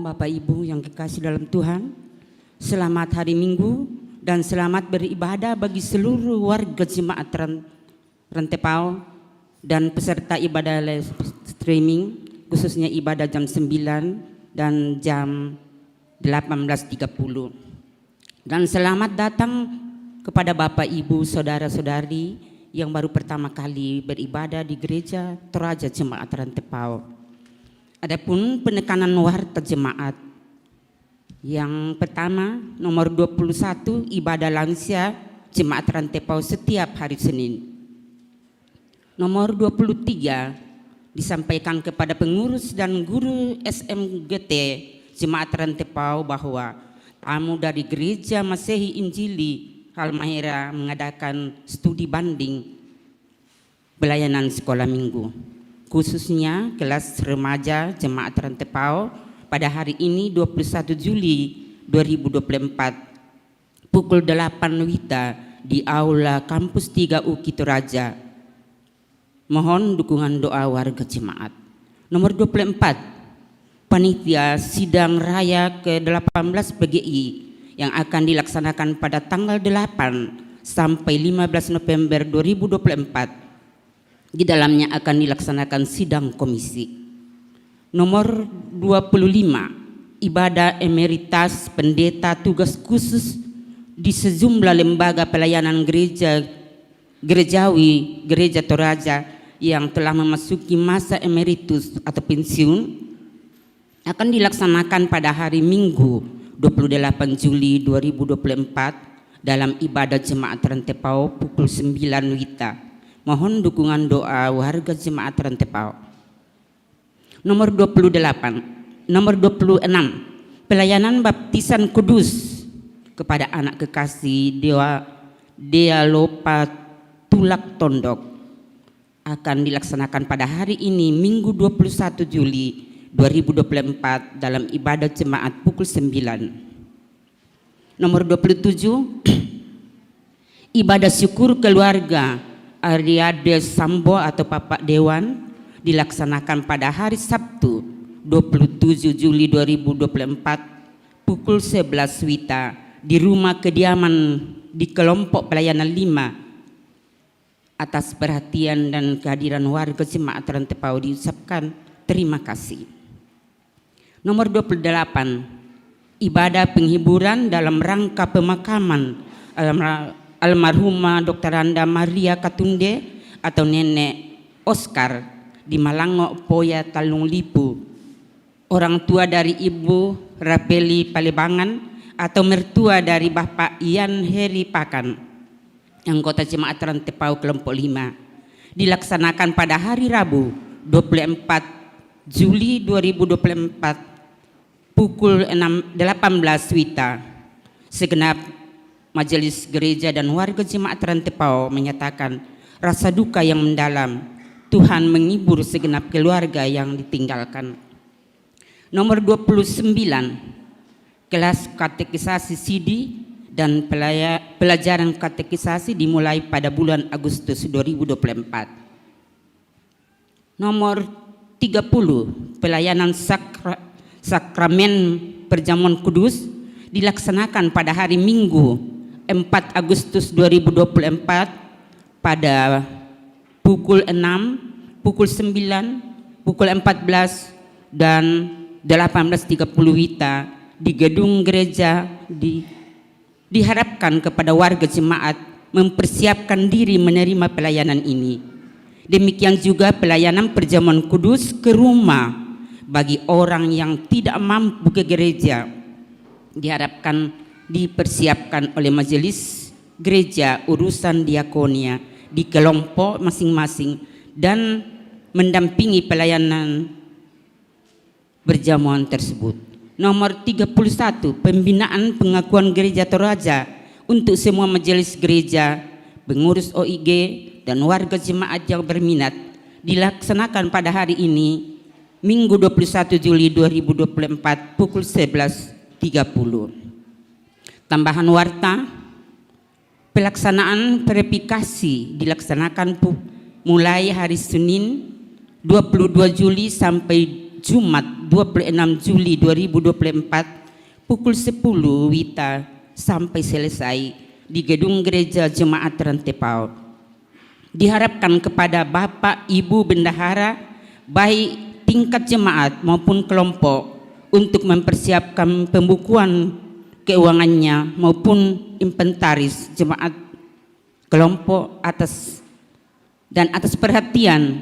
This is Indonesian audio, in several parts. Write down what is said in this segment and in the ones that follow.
Bapak Ibu yang kekasih dalam Tuhan, selamat hari Minggu dan selamat beribadah bagi seluruh warga jemaat Rantepao dan peserta ibadah live streaming, khususnya ibadah jam 9 dan jam 18.30. Dan selamat datang kepada Bapak Ibu saudara-saudari yang baru pertama kali beribadah di gereja Toraja Jemaat Rantepao. Adapun penekanan warta jemaat yang pertama, nomor 21, ibadah lansia Jemaat Rantepao setiap hari Senin. Nomor 23 disampaikan kepada pengurus dan guru SMGT Jemaat Rantepao bahwa tamu dari Gereja Masehi Injili Halmahera mengadakan studi banding pelayanan sekolah minggu, khususnya kelas remaja Jemaat Rantepao pada hari ini 21 Juli 2024 pukul 8 WITA di Aula Kampus 3 UKI Toraja. Mohon dukungan doa warga jemaat. Nomor 24, panitia sidang raya ke-18 PGI yang akan dilaksanakan pada tanggal 8 sampai 15 November 2024. Di dalamnya akan dilaksanakan sidang komisi. Nomor 25, ibadah emeritas pendeta tugas khusus di sejumlah lembaga pelayanan gerejawi Gereja Toraja yang telah memasuki masa emeritus atau pensiun akan dilaksanakan pada hari Minggu 28 Juli 2024 dalam ibadah Jemaat Rantepao pukul 9 WITA. Mohon dukungan doa warga Jemaat Rantepao. Nomor 28, nomor 26, pelayanan baptisan kudus kepada anak kekasih Dea Lopa Tulak Tondok akan dilaksanakan pada hari ini Minggu 21 Juli 2024 dalam ibadah jemaat pukul 9. Nomor 27, ibadah syukur keluarga Ariade Sambo atau Bapak Dewan dilaksanakan pada hari Sabtu 27 Juli 2024 pukul 11 WITA di rumah kediaman di kelompok pelayanan 5. Atas perhatian dan kehadiran warga Jemaat Rantepao diucapkan terima kasih. Nomor 28, ibadah penghiburan dalam rangka pemakaman almarhumah Dr. Randa Maria Katunde atau Nenek Oscar di Malango Poya Talung Lipu, orang tua dari Ibu Rapeli Palebangan atau mertua dari Bapak Ian Heri Pakan, anggota Jemaat Rantepao kelompok 5, dilaksanakan pada hari Rabu 24 Juli 2024 pukul 18 WITA. Segenap majelis gereja dan warga Jemaat Rantepao menyatakan rasa duka yang mendalam. Tuhan menghibur segenap keluarga yang ditinggalkan. Nomor 29, kelas katekisasi CD dan pelajaran katekisasi dimulai pada bulan Agustus 2024. Nomor 30, pelayanan sakramen perjamuan kudus dilaksanakan pada hari Minggu 4 Agustus 2024 pada pukul 6, pukul 9, pukul 14 dan 18.30 WITA di gedung gereja. Diharapkan kepada warga jemaat mempersiapkan diri menerima pelayanan ini. Demikian juga pelayanan perjamuan kudus ke rumah bagi orang yang tidak mampu ke gereja diharapkan dipersiapkan oleh majelis gereja urusan diakonia di kelompok masing-masing dan mendampingi pelayanan berjamuan tersebut. Nomor 31, pembinaan pengakuan gereja Toraja untuk semua majelis gereja, pengurus OIG dan warga jemaat yang berminat dilaksanakan pada hari ini Minggu 21 Juli 2024 pukul 11.30. Tambahan warta, pelaksanaan verifikasi dilaksanakan mulai hari Senin 22 Juli sampai Jumat 26 Juli 2024 pukul 10 WITA sampai selesai di Gedung Gereja Jemaat Rantepao. Diharapkan kepada Bapak Ibu Bendahara baik tingkat jemaat maupun kelompok untuk mempersiapkan pembukuan keuangannya maupun inventaris jemaat kelompok atas perhatian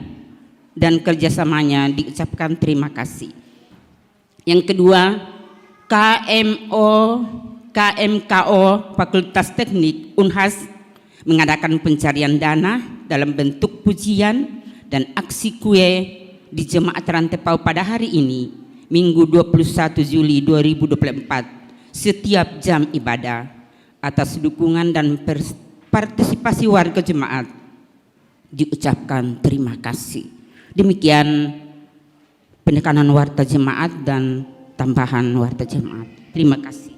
dan kerjasamanya diucapkan terima kasih. Yang kedua, KMKO Fakultas Teknik Unhas mengadakan pencarian dana dalam bentuk pujian dan aksi kue di Jemaat Rantepao pada hari ini, Minggu 21 Juli 2024, setiap jam ibadah. Atas dukungan dan partisipasi warga jemaat diucapkan terima kasih. Demikian penekanan warta jemaat dan tambahan warta jemaat. Terima kasih.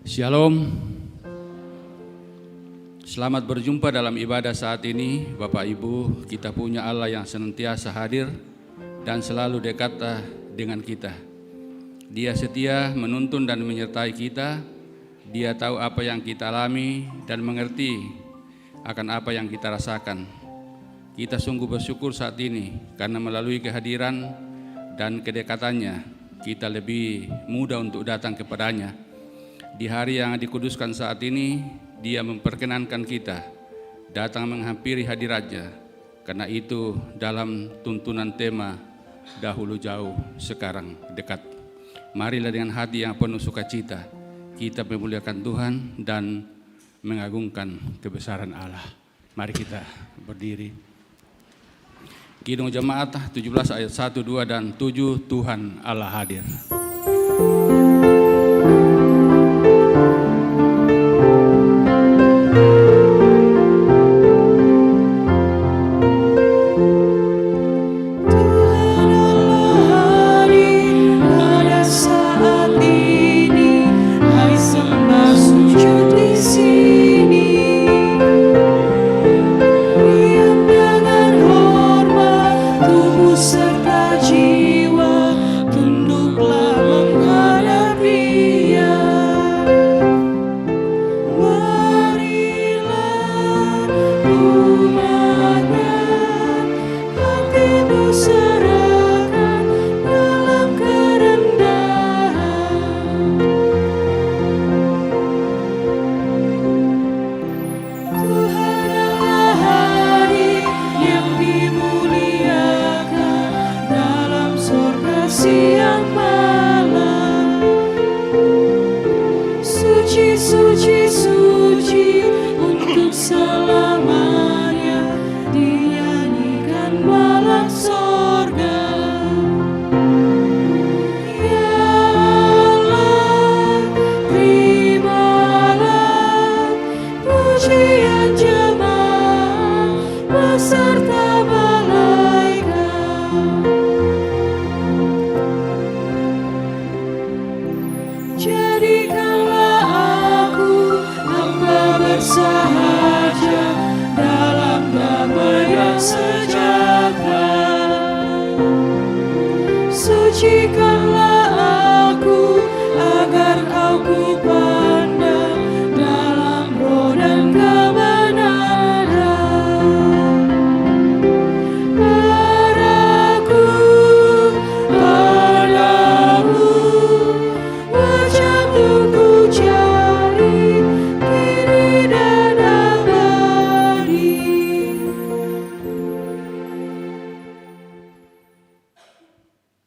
Shalom. Selamat berjumpa dalam ibadah saat ini. Bapak Ibu, kita punya Allah yang senantiasa hadir dan selalu dekat dengan kita. Dia setia menuntun dan menyertai kita. Dia tahu apa yang kita alami dan mengerti akan apa yang kita rasakan. Kita sungguh bersyukur saat ini karena melalui kehadiran dan kedekatannya kita lebih mudah untuk datang kepadanya. Di hari yang dikuduskan saat ini, Dia memperkenankan kita datang menghampiri hadiratnya. Karena itu dalam tuntunan tema dahulu jauh, sekarang dekat. Marilah dengan hati yang penuh sukacita kita memuliakan Tuhan dan mengagungkan kebesaran Allah. Mari kita berdiri. Kidung Jemaat 17 ayat 1, 2, dan 7, Tuhan Allah hadir.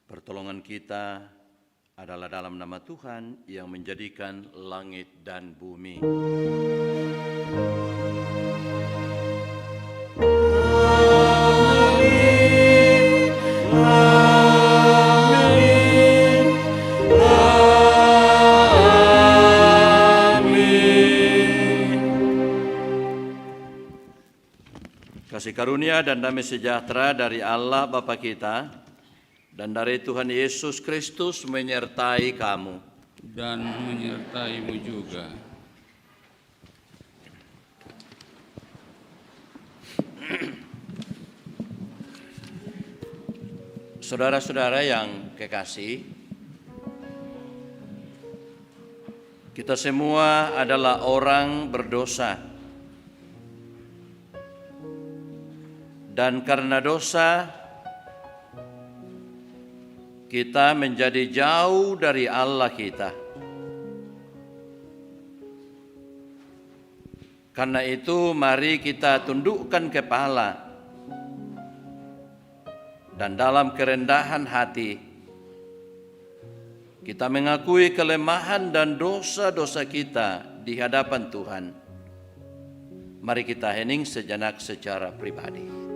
Pertolongan kita adalah dalam nama Tuhan yang menjadikan langit dan bumi. Amin. Amin. Amin. Kasih Kasih karunia dan damai sejahtera dari Allah Bapa kita dan dari Tuhan Yesus Kristus menyertai kamu. Dan menyertaimu juga. Saudara-saudara yang kekasih, kita semua adalah orang berdosa. Dan karena dosa, kita menjadi jauh dari Allah kita. Karena itu mari kita tundukkan kepala dan dalam kerendahan hati kita mengakui kelemahan dan dosa-dosa kita di hadapan Tuhan. Mari kita hening sejenak secara pribadi.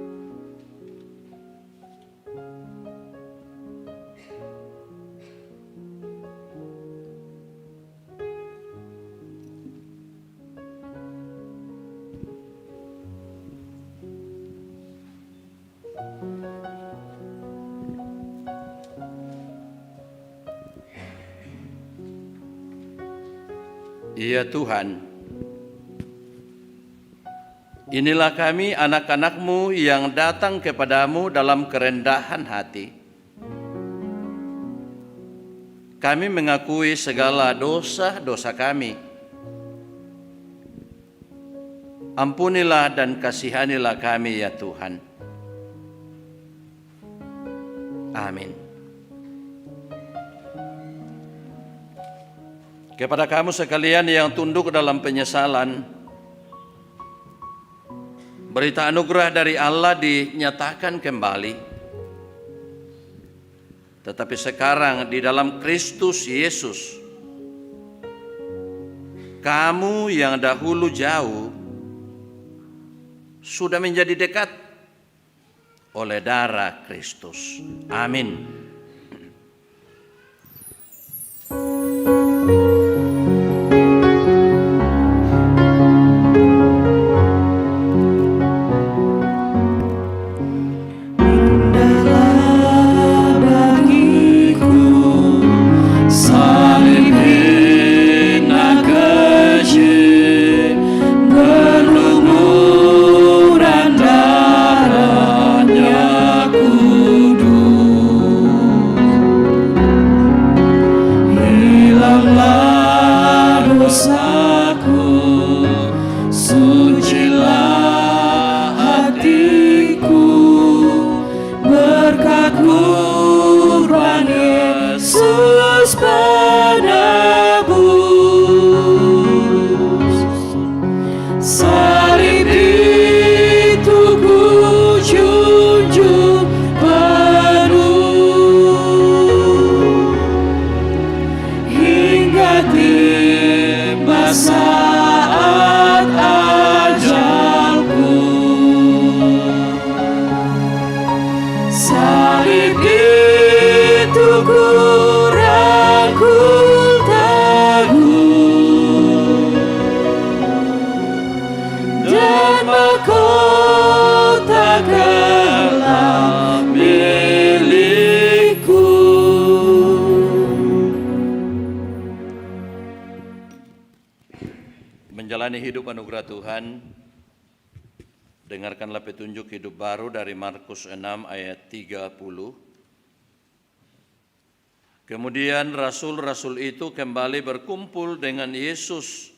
Ya Tuhan, inilah kami anak-anak-Mu yang datang kepadamu dalam kerendahan hati. Kami mengakui segala dosa-dosa kami. Ampunilah dan kasihanilah kami ya Tuhan. Amin. Kepada kamu sekalian yang tunduk dalam penyesalan, berita anugerah dari Allah dinyatakan kembali. Tetapi sekarang di dalam Kristus Yesus, kamu yang dahulu jauh sudah menjadi dekat oleh darah Kristus. Amin. Menjalani hidup anugerah Tuhan, dengarkanlah petunjuk hidup baru dari Markus 6 ayat 30. Kemudian rasul-rasul itu kembali berkumpul dengan Yesus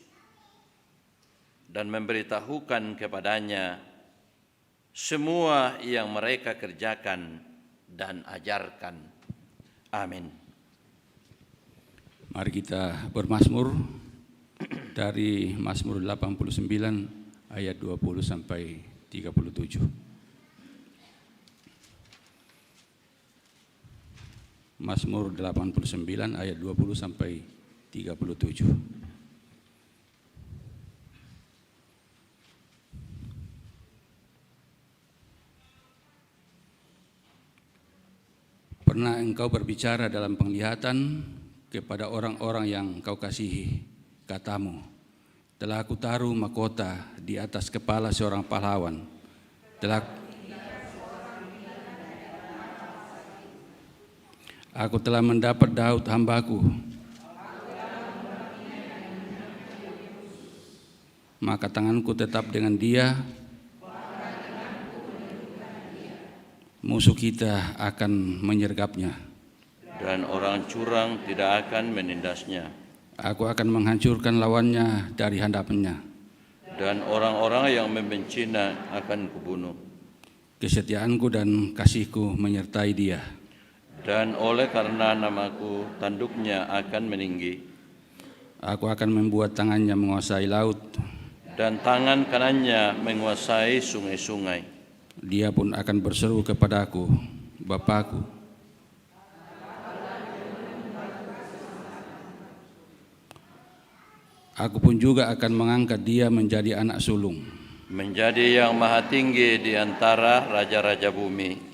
dan memberitahukan kepadanya semua yang mereka kerjakan dan ajarkan. Amin. Mari kita bermazmur dari Mazmur 89 ayat 20 sampai 37. Mazmur 89 ayat 20 sampai 37. Pernah engkau berbicara dalam penglihatan kepada orang-orang yang engkau kasihi. Katamu, telah aku taruh mahkota di atas kepala seorang pahlawan. Aku telah mendapat Daud hambaku, maka tanganku tetap dengan dia, musuh kita akan menyergapnya, dan orang curang tidak akan menindasnya. aku akan menghancurkan lawannya dari hadapannya, Dan orang-orang yang membencinya akan kubunuh. kesetiaanku dan kasihku menyertai dia. Dan oleh karena namaku, tanduknya akan meninggi, Aku akan membuat tangannya menguasai laut, dan tangan kanannya menguasai sungai-sungai. dia pun akan berseru kepadaku, Bapakku. Aku pun juga akan mengangkat dia menjadi anak sulung. Menjadi yang maha tinggi di antara raja-raja bumi.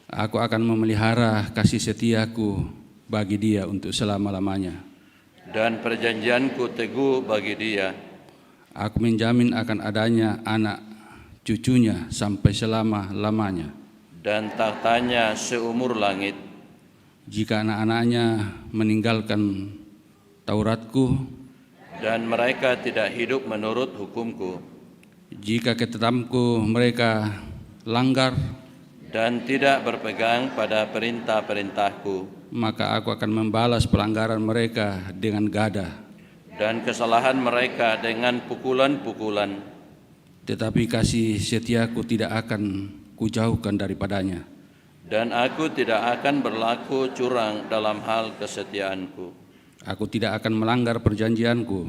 Aku akan memelihara kasih setiaku bagi dia untuk selama-lamanya. Dan perjanjianku teguh bagi dia. Aku menjamin akan adanya anak cucunya sampai selama-lamanya. Dan tahtanya seumur langit. Jika anak-anaknya meninggalkan Tauratku, Dan mereka tidak hidup menurut hukumku. jika ketetapanku mereka langgar, Dan tidak berpegang pada perintah-perintahku. maka aku akan membalas pelanggaran mereka dengan gada. Dan kesalahan mereka dengan pukulan-pukulan. Tetapi kasih setiaku tidak akan kujauhkan daripadanya. Dan aku tidak akan berlaku curang dalam hal kesetiaanku. Aku tidak akan melanggar perjanjianku.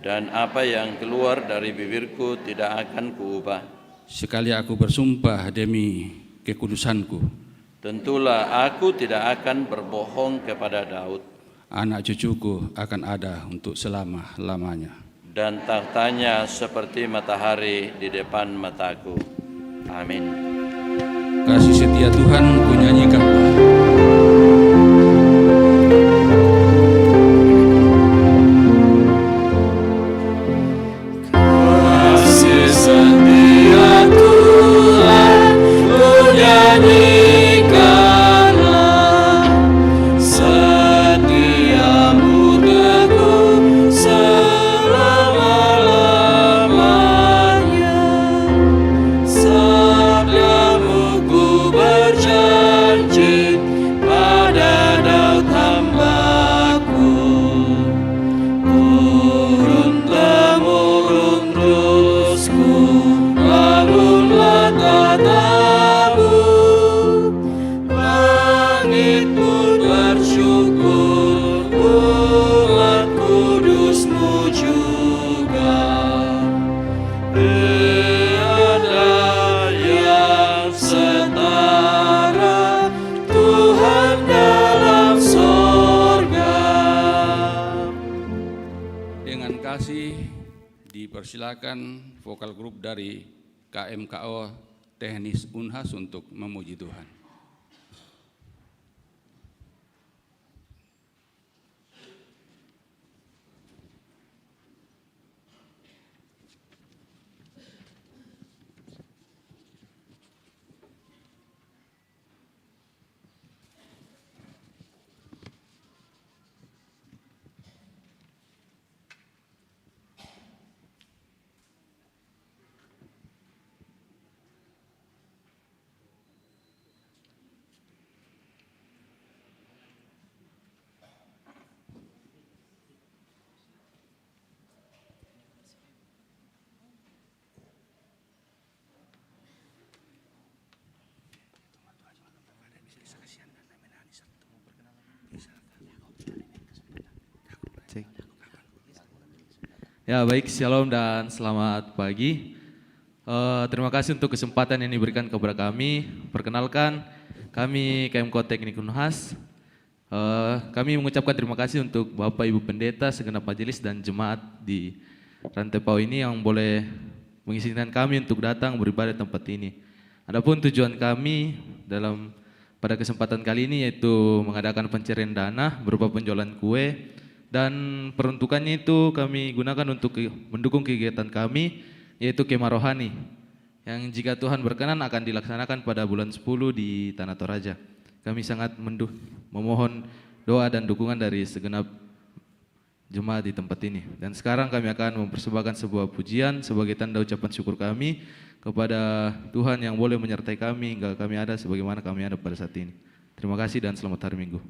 Dan apa yang keluar dari bibirku tidak akan kuubah. Sekali aku bersumpah demi kekudusanku, Tentulah aku tidak akan berbohong kepada Daud. anak cucuku akan ada untuk selama-lamanya. Dan tahtanya seperti matahari di depan mataku. Amin. Kasih setia Tuhan kunyanyikanlah. Kasih setia Tuhan kunyanyikanlah, setiamu teguh selama-lamanya. Sabdamu ku berjanji pada Daud hambaku, turun-temurun terusku, bangunlah tatamu. Langit pun bersyukur, umat kudusmu juga. Tiada yang setara Tuhan dalam sorga. Dengan kasih dipersilakan vokal grup dari KMKO Teknis Unhas untuk memuji Tuhan. Ya baik, shalom dan selamat pagi. Terima kasih untuk kesempatan yang diberikan kepada kami. Perkenalkan, kami KMKO Teknik Unhas. Kami mengucapkan terima kasih untuk Bapak Ibu Pendeta, segenap majelis dan jemaat di Rantepau ini yang boleh mengizinkan kami untuk datang beribadah di tempat ini. Adapun tujuan kami pada kesempatan kali ini yaitu mengadakan pencarian dana berupa penjualan kue. Dan peruntukannya itu kami gunakan untuk mendukung kegiatan kami, yaitu kemah rohani. yang jika Tuhan berkenan akan dilaksanakan pada bulan 10 di Tanah Toraja. Kami sangat memohon doa dan dukungan dari segenap jemaat di tempat ini. Dan sekarang kami akan mempersembahkan sebuah pujian sebagai tanda ucapan syukur kami kepada Tuhan yang boleh menyertai kami hingga kami ada sebagaimana kami ada pada saat ini. Terima kasih dan selamat hari Minggu.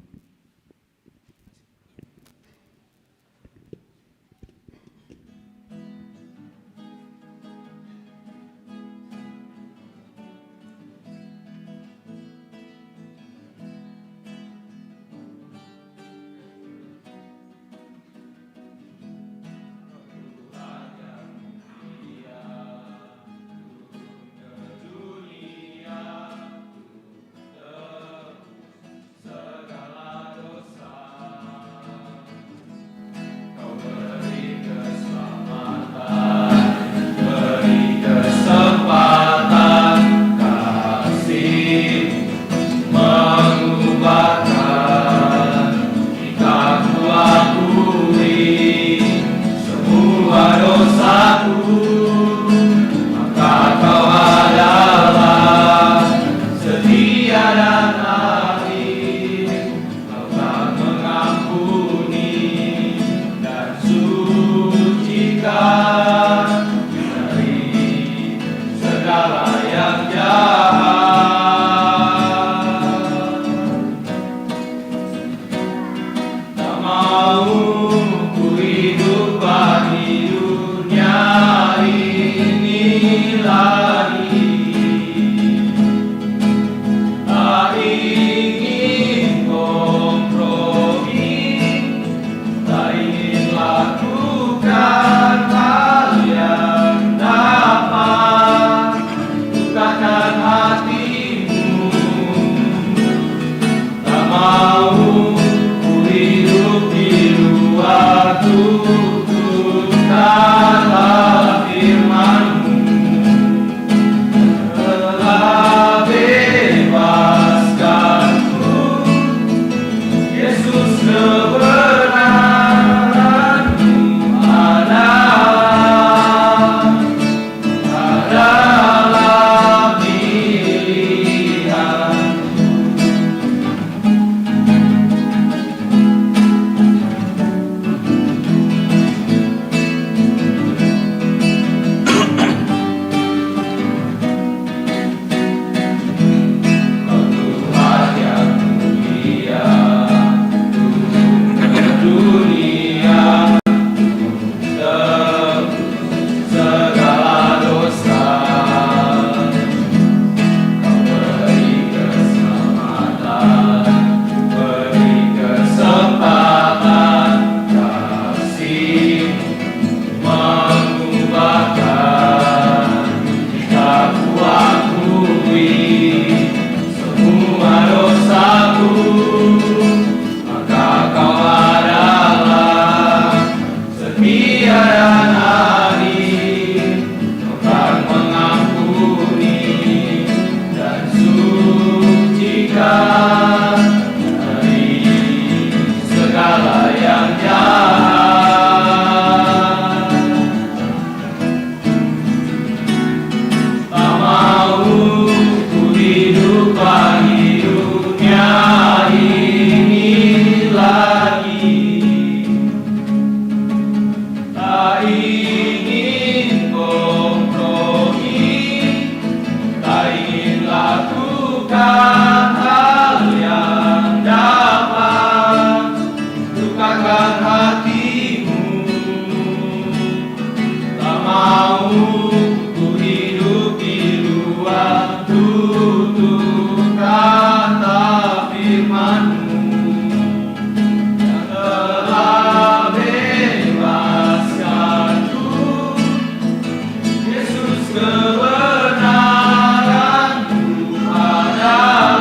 Kebenaran-Mu ada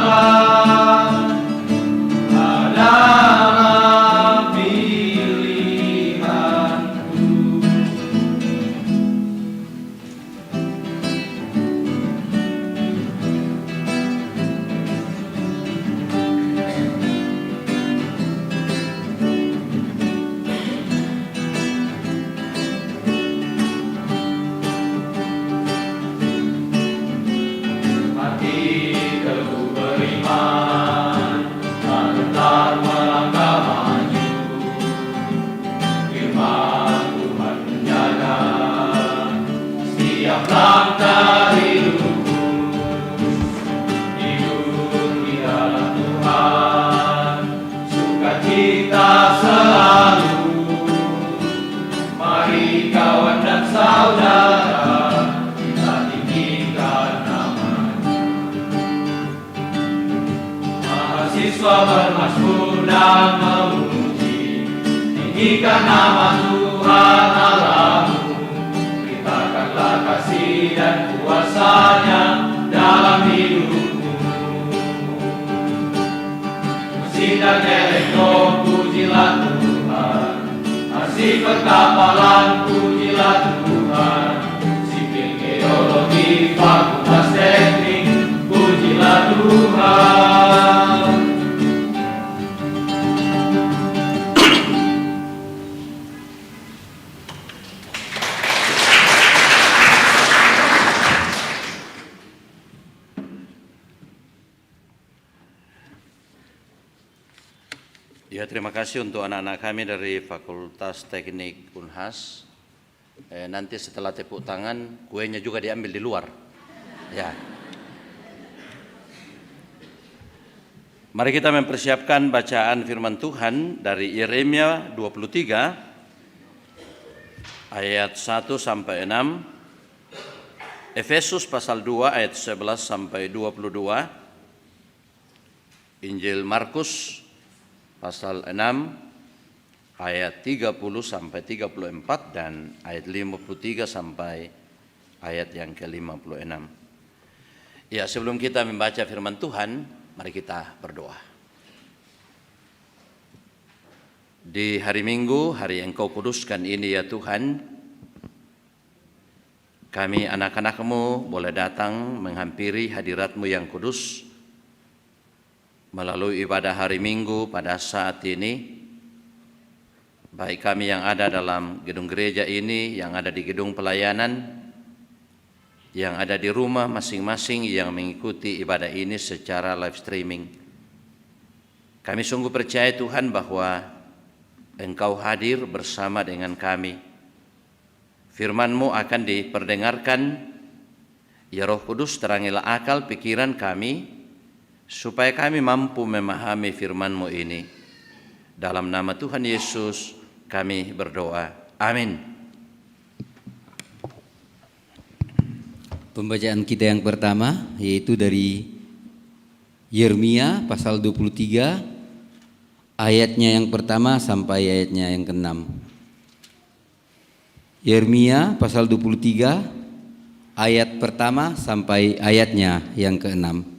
mahasiswa bermasmur dan memuji, tinggikan nama Tuhan Allahmu, beritakanlah kasih dan kuasa-Nya dalam hidupmu. Musik dan elektro, pujilah Tuhan, arsip perkapalan, pujilah Tuhan, sipil geologi, fakultas teknik, pujilah Tuhan. Ya, terima kasih untuk anak-anak kami dari Fakultas Teknik Unhas. Nanti setelah tepuk tangan, kuenya juga diambil di luar. Ya. Mari kita mempersiapkan bacaan firman Tuhan dari Yeremia 23 ayat 1 sampai 6, Efesus pasal 2 ayat 11 sampai 22, Injil Markus pasal 6 ayat 30 sampai 34 dan ayat 53 sampai ayat yang ke-56. Ya, sebelum kita membaca firman Tuhan, mari kita berdoa. Di hari Minggu, hari Engkau kuduskan ini ya Tuhan, kami anak-anak-Mu boleh datang menghampiri hadirat-Mu yang kudus melalui ibadah hari Minggu pada saat ini. Baik kami yang ada dalam gedung gereja ini, yang ada di gedung pelayanan, yang ada di rumah masing-masing yang mengikuti ibadah ini secara live streaming. Kami sungguh percaya Tuhan bahwa Engkau hadir bersama dengan kami. Firman-Mu akan diperdengarkan. Ya Roh Kudus, terangilah akal pikiran kami, supaya kami mampu memahami firman-Mu ini. Dalam nama Tuhan Yesus kami berdoa. Amin. Pembacaan kita yang pertama yaitu dari Yeremia pasal 23 ayatnya yang pertama sampai ayatnya yang ke-6. Yeremia pasal 23 ayat pertama sampai ayatnya yang ke-6.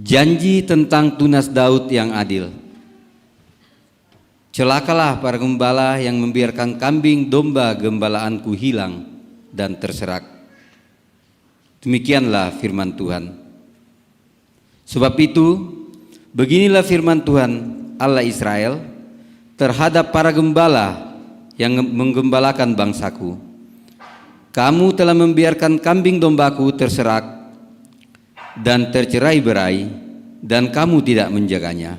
Janji tentang tunas Daud yang adil. Celakalah para gembala yang membiarkan kambing domba gembalaanku hilang dan terserak. Demikianlah firman Tuhan. Sebab itu, beginilah firman Tuhan Allah Israel terhadap para gembala yang menggembalakan bangsaku. Kamu telah membiarkan kambing dombaku terserak dan tercerai-berai, dan kamu tidak menjaganya.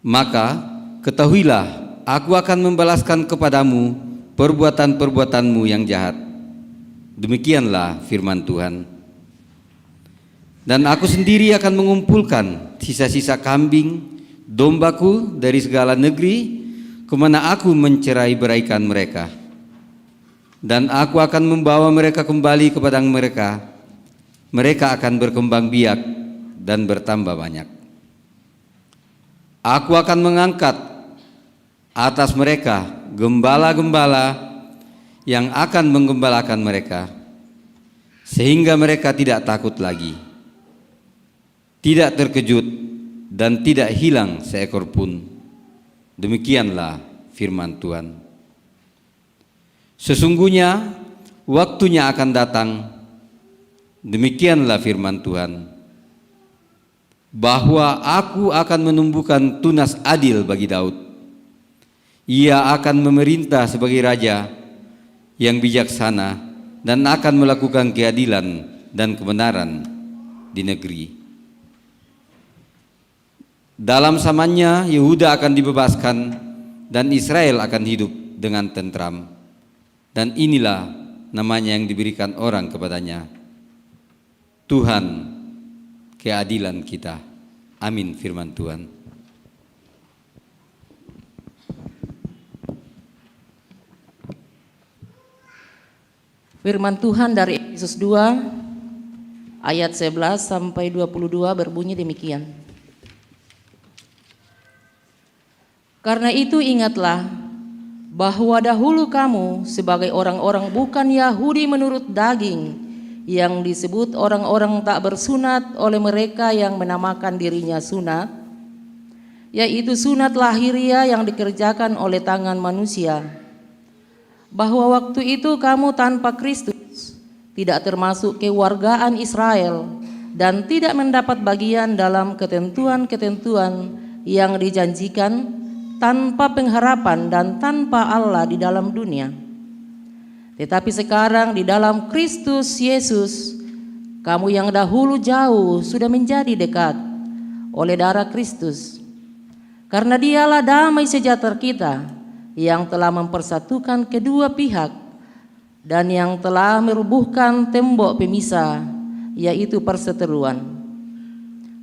Maka ketahuilah, aku akan membalaskan kepadamu perbuatan-perbuatanmu yang jahat. Demikianlah firman Tuhan. Dan aku sendiri akan mengumpulkan sisa-sisa kambing dombaku dari segala negeri kemana aku mencerai-beraikan mereka. Dan aku akan membawa mereka kembali kepada mereka. Mereka akan berkembang biak dan bertambah banyak. Aku akan mengangkat atas mereka gembala-gembala yang akan menggembalakan mereka, sehingga mereka tidak takut lagi, tidak terkejut, dan tidak hilang seekor pun. Demikianlah firman Tuhan. Sesungguhnya waktunya akan datang, demikianlah firman Tuhan, bahwa aku akan menumbuhkan tunas adil bagi Daud. Ia akan memerintah sebagai raja yang bijaksana dan akan melakukan keadilan dan kebenaran di negeri. Dalam zamannya Yehuda akan dibebaskan dan Israel akan hidup dengan tentram. Dan inilah namanya yang diberikan orang kepadanya, Tuhan keadilan kita. Amin firman Tuhan. Firman Tuhan dari Efesus 2 ayat 11 sampai 22 berbunyi demikian. Karena itu ingatlah bahwa dahulu kamu sebagai orang-orang bukan Yahudi menurut daging, yang disebut orang-orang tak bersunat oleh mereka yang menamakan dirinya sunat, yaitu sunat lahiriah yang dikerjakan oleh tangan manusia. Bahwa waktu itu kamu tanpa Kristus, tidak termasuk kewargaan Israel, dan tidak mendapat bagian dalam ketentuan-ketentuan yang dijanjikan, tanpa pengharapan dan tanpa Allah di dalam dunia. Tetapi sekarang di dalam Kristus Yesus, kamu yang dahulu jauh sudah menjadi dekat oleh darah Kristus. Karena Dialah damai sejahtera kita, yang telah mempersatukan kedua pihak dan yang telah merubuhkan tembok pemisah, yaitu perseteruan.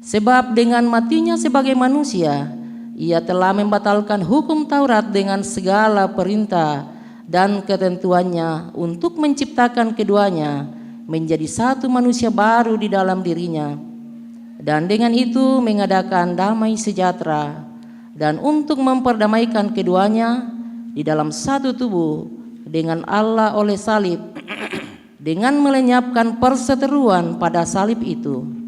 Sebab dengan matinya sebagai manusia, Ia telah membatalkan hukum Taurat dengan segala perintah dan ketentuannya untuk menciptakan keduanya menjadi satu manusia baru di dalam dirinya, dan dengan itu mengadakan damai sejahtera, dan untuk memperdamaikan keduanya di dalam satu tubuh dengan Allah oleh salib, dengan melenyapkan perseteruan pada salib itu.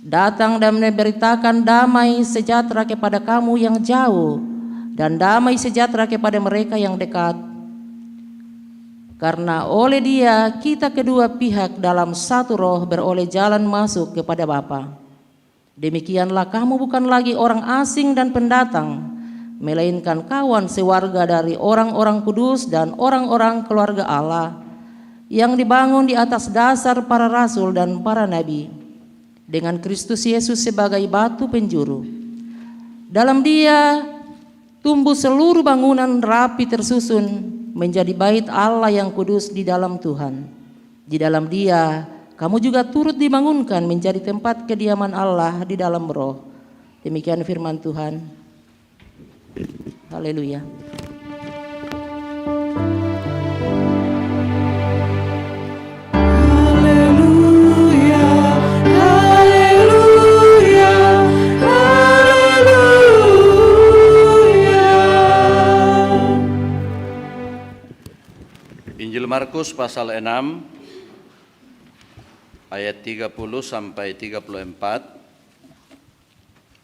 Datang dan memberitakan damai sejahtera kepada kamu yang jauh, dan damai sejahtera kepada mereka yang dekat. Karena oleh Dia kita kedua pihak dalam satu roh beroleh jalan masuk kepada Bapa. Demikianlah kamu bukan lagi orang asing dan pendatang, melainkan kawan sewarga dari orang-orang kudus dan orang-orang keluarga Allah, yang dibangun di atas dasar para rasul dan para nabi, dengan Kristus Yesus sebagai batu penjuru. Dalam Dia tumbuh seluruh bangunan rapi tersusun menjadi bait Allah yang kudus di dalam Tuhan. Di dalam Dia kamu juga turut dibangunkan menjadi tempat kediaman Allah di dalam roh. Demikian firman Tuhan. Haleluya. Injil Markus pasal 6 ayat 30 sampai 34,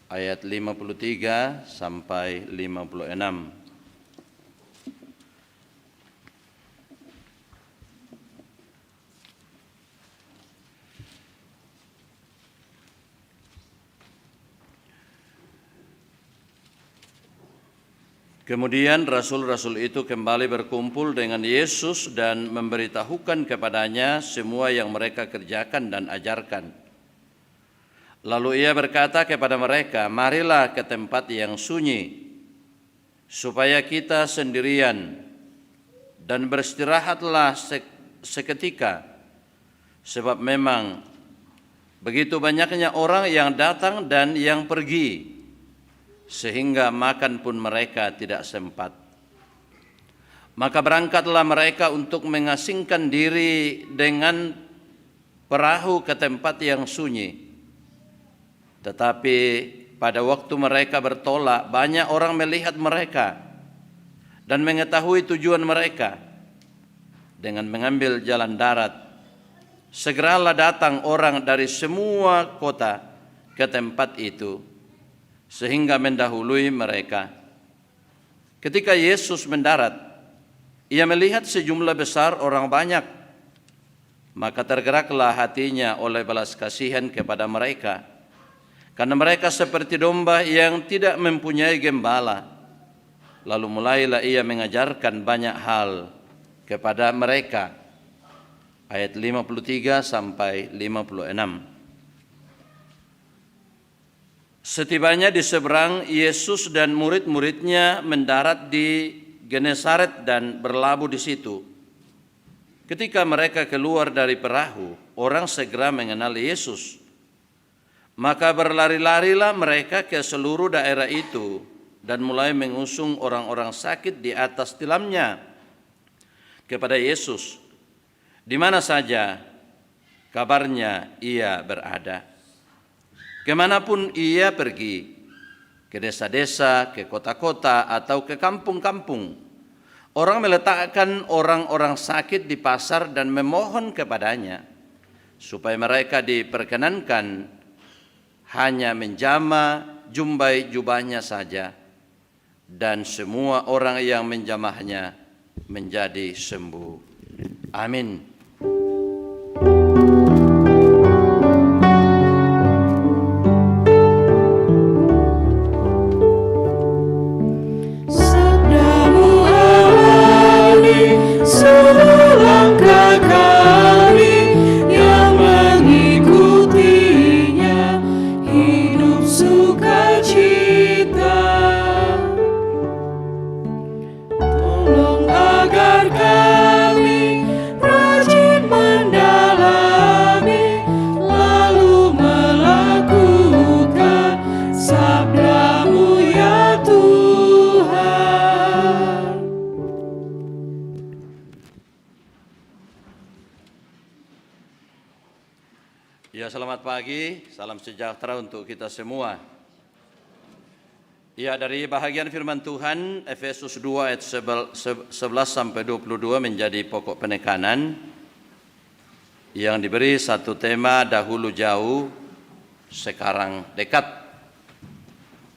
ayat 53 sampai 56. Kemudian rasul-rasul itu kembali berkumpul dengan Yesus dan memberitahukan kepadanya semua yang mereka kerjakan dan ajarkan. Lalu Ia berkata kepada mereka, "Marilah ke tempat yang sunyi, supaya kita sendirian, dan beristirahatlah seketika, sebab memang begitu banyaknya orang yang datang dan yang pergi, sehingga makan pun mereka tidak sempat. Maka berangkatlah mereka untuk mengasingkan diri dengan perahu ke tempat yang sunyi. Tetapi pada waktu mereka bertolak, banyak orang melihat mereka dan mengetahui tujuan mereka. Dengan mengambil jalan darat, segeralah datang orang dari semua kota ke tempat itu, sehingga mendahului mereka. Ketika Yesus mendarat, Ia melihat sejumlah besar orang banyak, maka tergeraklah hatinya oleh belas kasihan kepada mereka, karena mereka seperti domba yang tidak mempunyai gembala. Lalu mulailah Ia mengajarkan banyak hal kepada mereka. Ayat 53 sampai 56. Setibanya di seberang, Yesus dan murid-muridnya mendarat di Genesaret dan berlabuh di situ. Ketika mereka keluar dari perahu, orang segera mengenal Yesus. Maka berlari-larilah mereka ke seluruh daerah itu dan mulai mengusung orang-orang sakit di atas tilamnya kepada Yesus. Di mana saja kabarnya ia berada. Kemanapun ia pergi, ke desa-desa, ke kota-kota, atau ke kampung-kampung, orang meletakkan orang-orang sakit di pasar dan memohon kepadanya supaya mereka diperkenankan hanya menjamah jumbai jubahnya saja, dan semua orang yang menjamahnya menjadi sembuh. Amin. Sabdamu awali seluruh langkah kami yang mengikutinya, hidup sukacita. Tolong agar kami rajin mendalami, lalu melakukan sabdamu ya Tuhan. Ya, selamat pagi, salam sejahtera untuk kita semua. Ya, dari bahagian firman Tuhan Efesus 2 ayat 11 sampai 22 menjadi pokok penekanan yang diberi satu tema, dahulu jauh, sekarang dekat.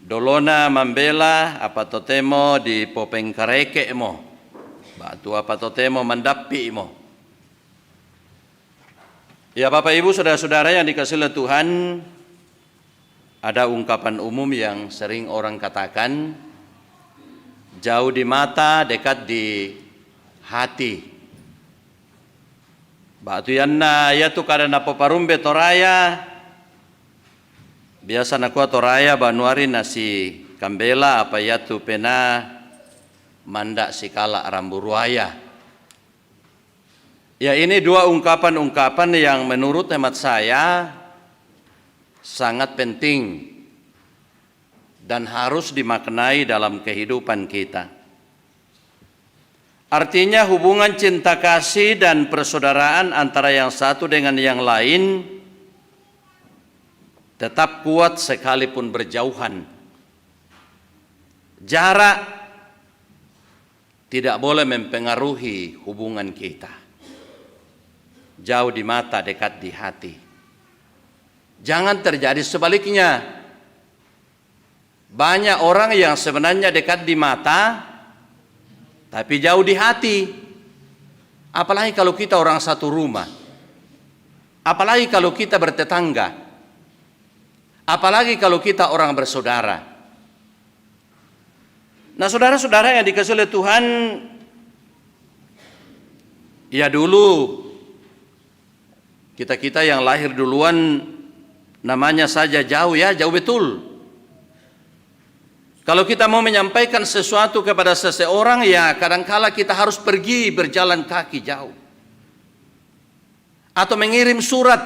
Dolona mambela apa totemo di popengkareke mo, batu apa totemo mendapi mo. Ya, Bapak Ibu, saudara-saudara yang dikasihi oleh Tuhan, ada ungkapan umum yang sering orang katakan, jauh di mata, dekat di hati. Batu yanna ya tu karena paparumbe toraya, biasa nakua toraya banuari nasi kambela apa ya tu pena mandak sikala ramburuaya. Ya, ini dua ungkapan-ungkapan yang menurut hemat saya sangat penting dan harus dimaknai dalam kehidupan kita. Artinya hubungan cinta kasih dan persaudaraan antara yang satu dengan yang lain tetap kuat sekalipun berjauhan. Jarak tidak boleh mempengaruhi hubungan kita. Jauh di mata, dekat di hati. Jangan terjadi sebaliknya. Banyak orang yang sebenarnya dekat di mata, tapi jauh di hati. Apalagi kalau kita orang satu rumah. Apalagi kalau kita bertetangga. Apalagi kalau kita orang bersaudara. Nah, saudara-saudara yang dikasihi oleh Tuhan, ya dulu kita yang lahir duluan namanya saja jauh, ya jauh betul. Kalau kita mau menyampaikan sesuatu kepada seseorang, ya kadangkala kita harus pergi berjalan kaki jauh. Atau mengirim surat.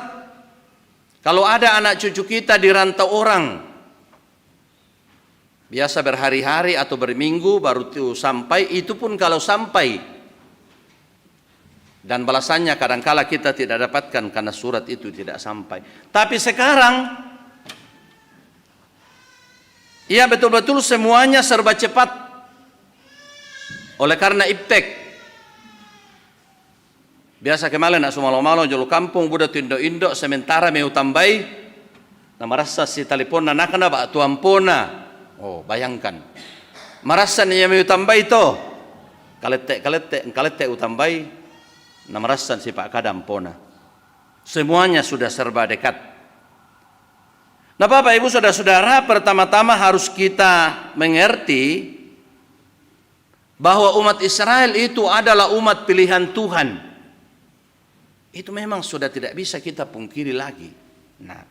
Kalau ada anak cucu kita di rantau orang, biasa berhari-hari atau berminggu baru sampai, itu pun kalau sampai. Dan balasannya kadangkala kita tidak dapatkan karena surat itu tidak sampai. Tapi sekarang, ya betul-betul semuanya serba cepat. Oleh karena iptek. Biasa kemarin nak sumalo-malo jolo kampung budak indo-indo sementara meu tambai na marasa si telepon na nakana ba tuampona. Oh, bayangkan. Marasa niya meu tambai to. Kalete utambai na marasa si Pak Kadampona. Semuanya sudah serba dekat. Nah, Bapak Ibu saudara-saudara, pertama-tama harus kita mengerti bahwa umat Israel itu adalah umat pilihan Tuhan. Itu memang sudah tidak bisa kita pungkiri lagi. Nah,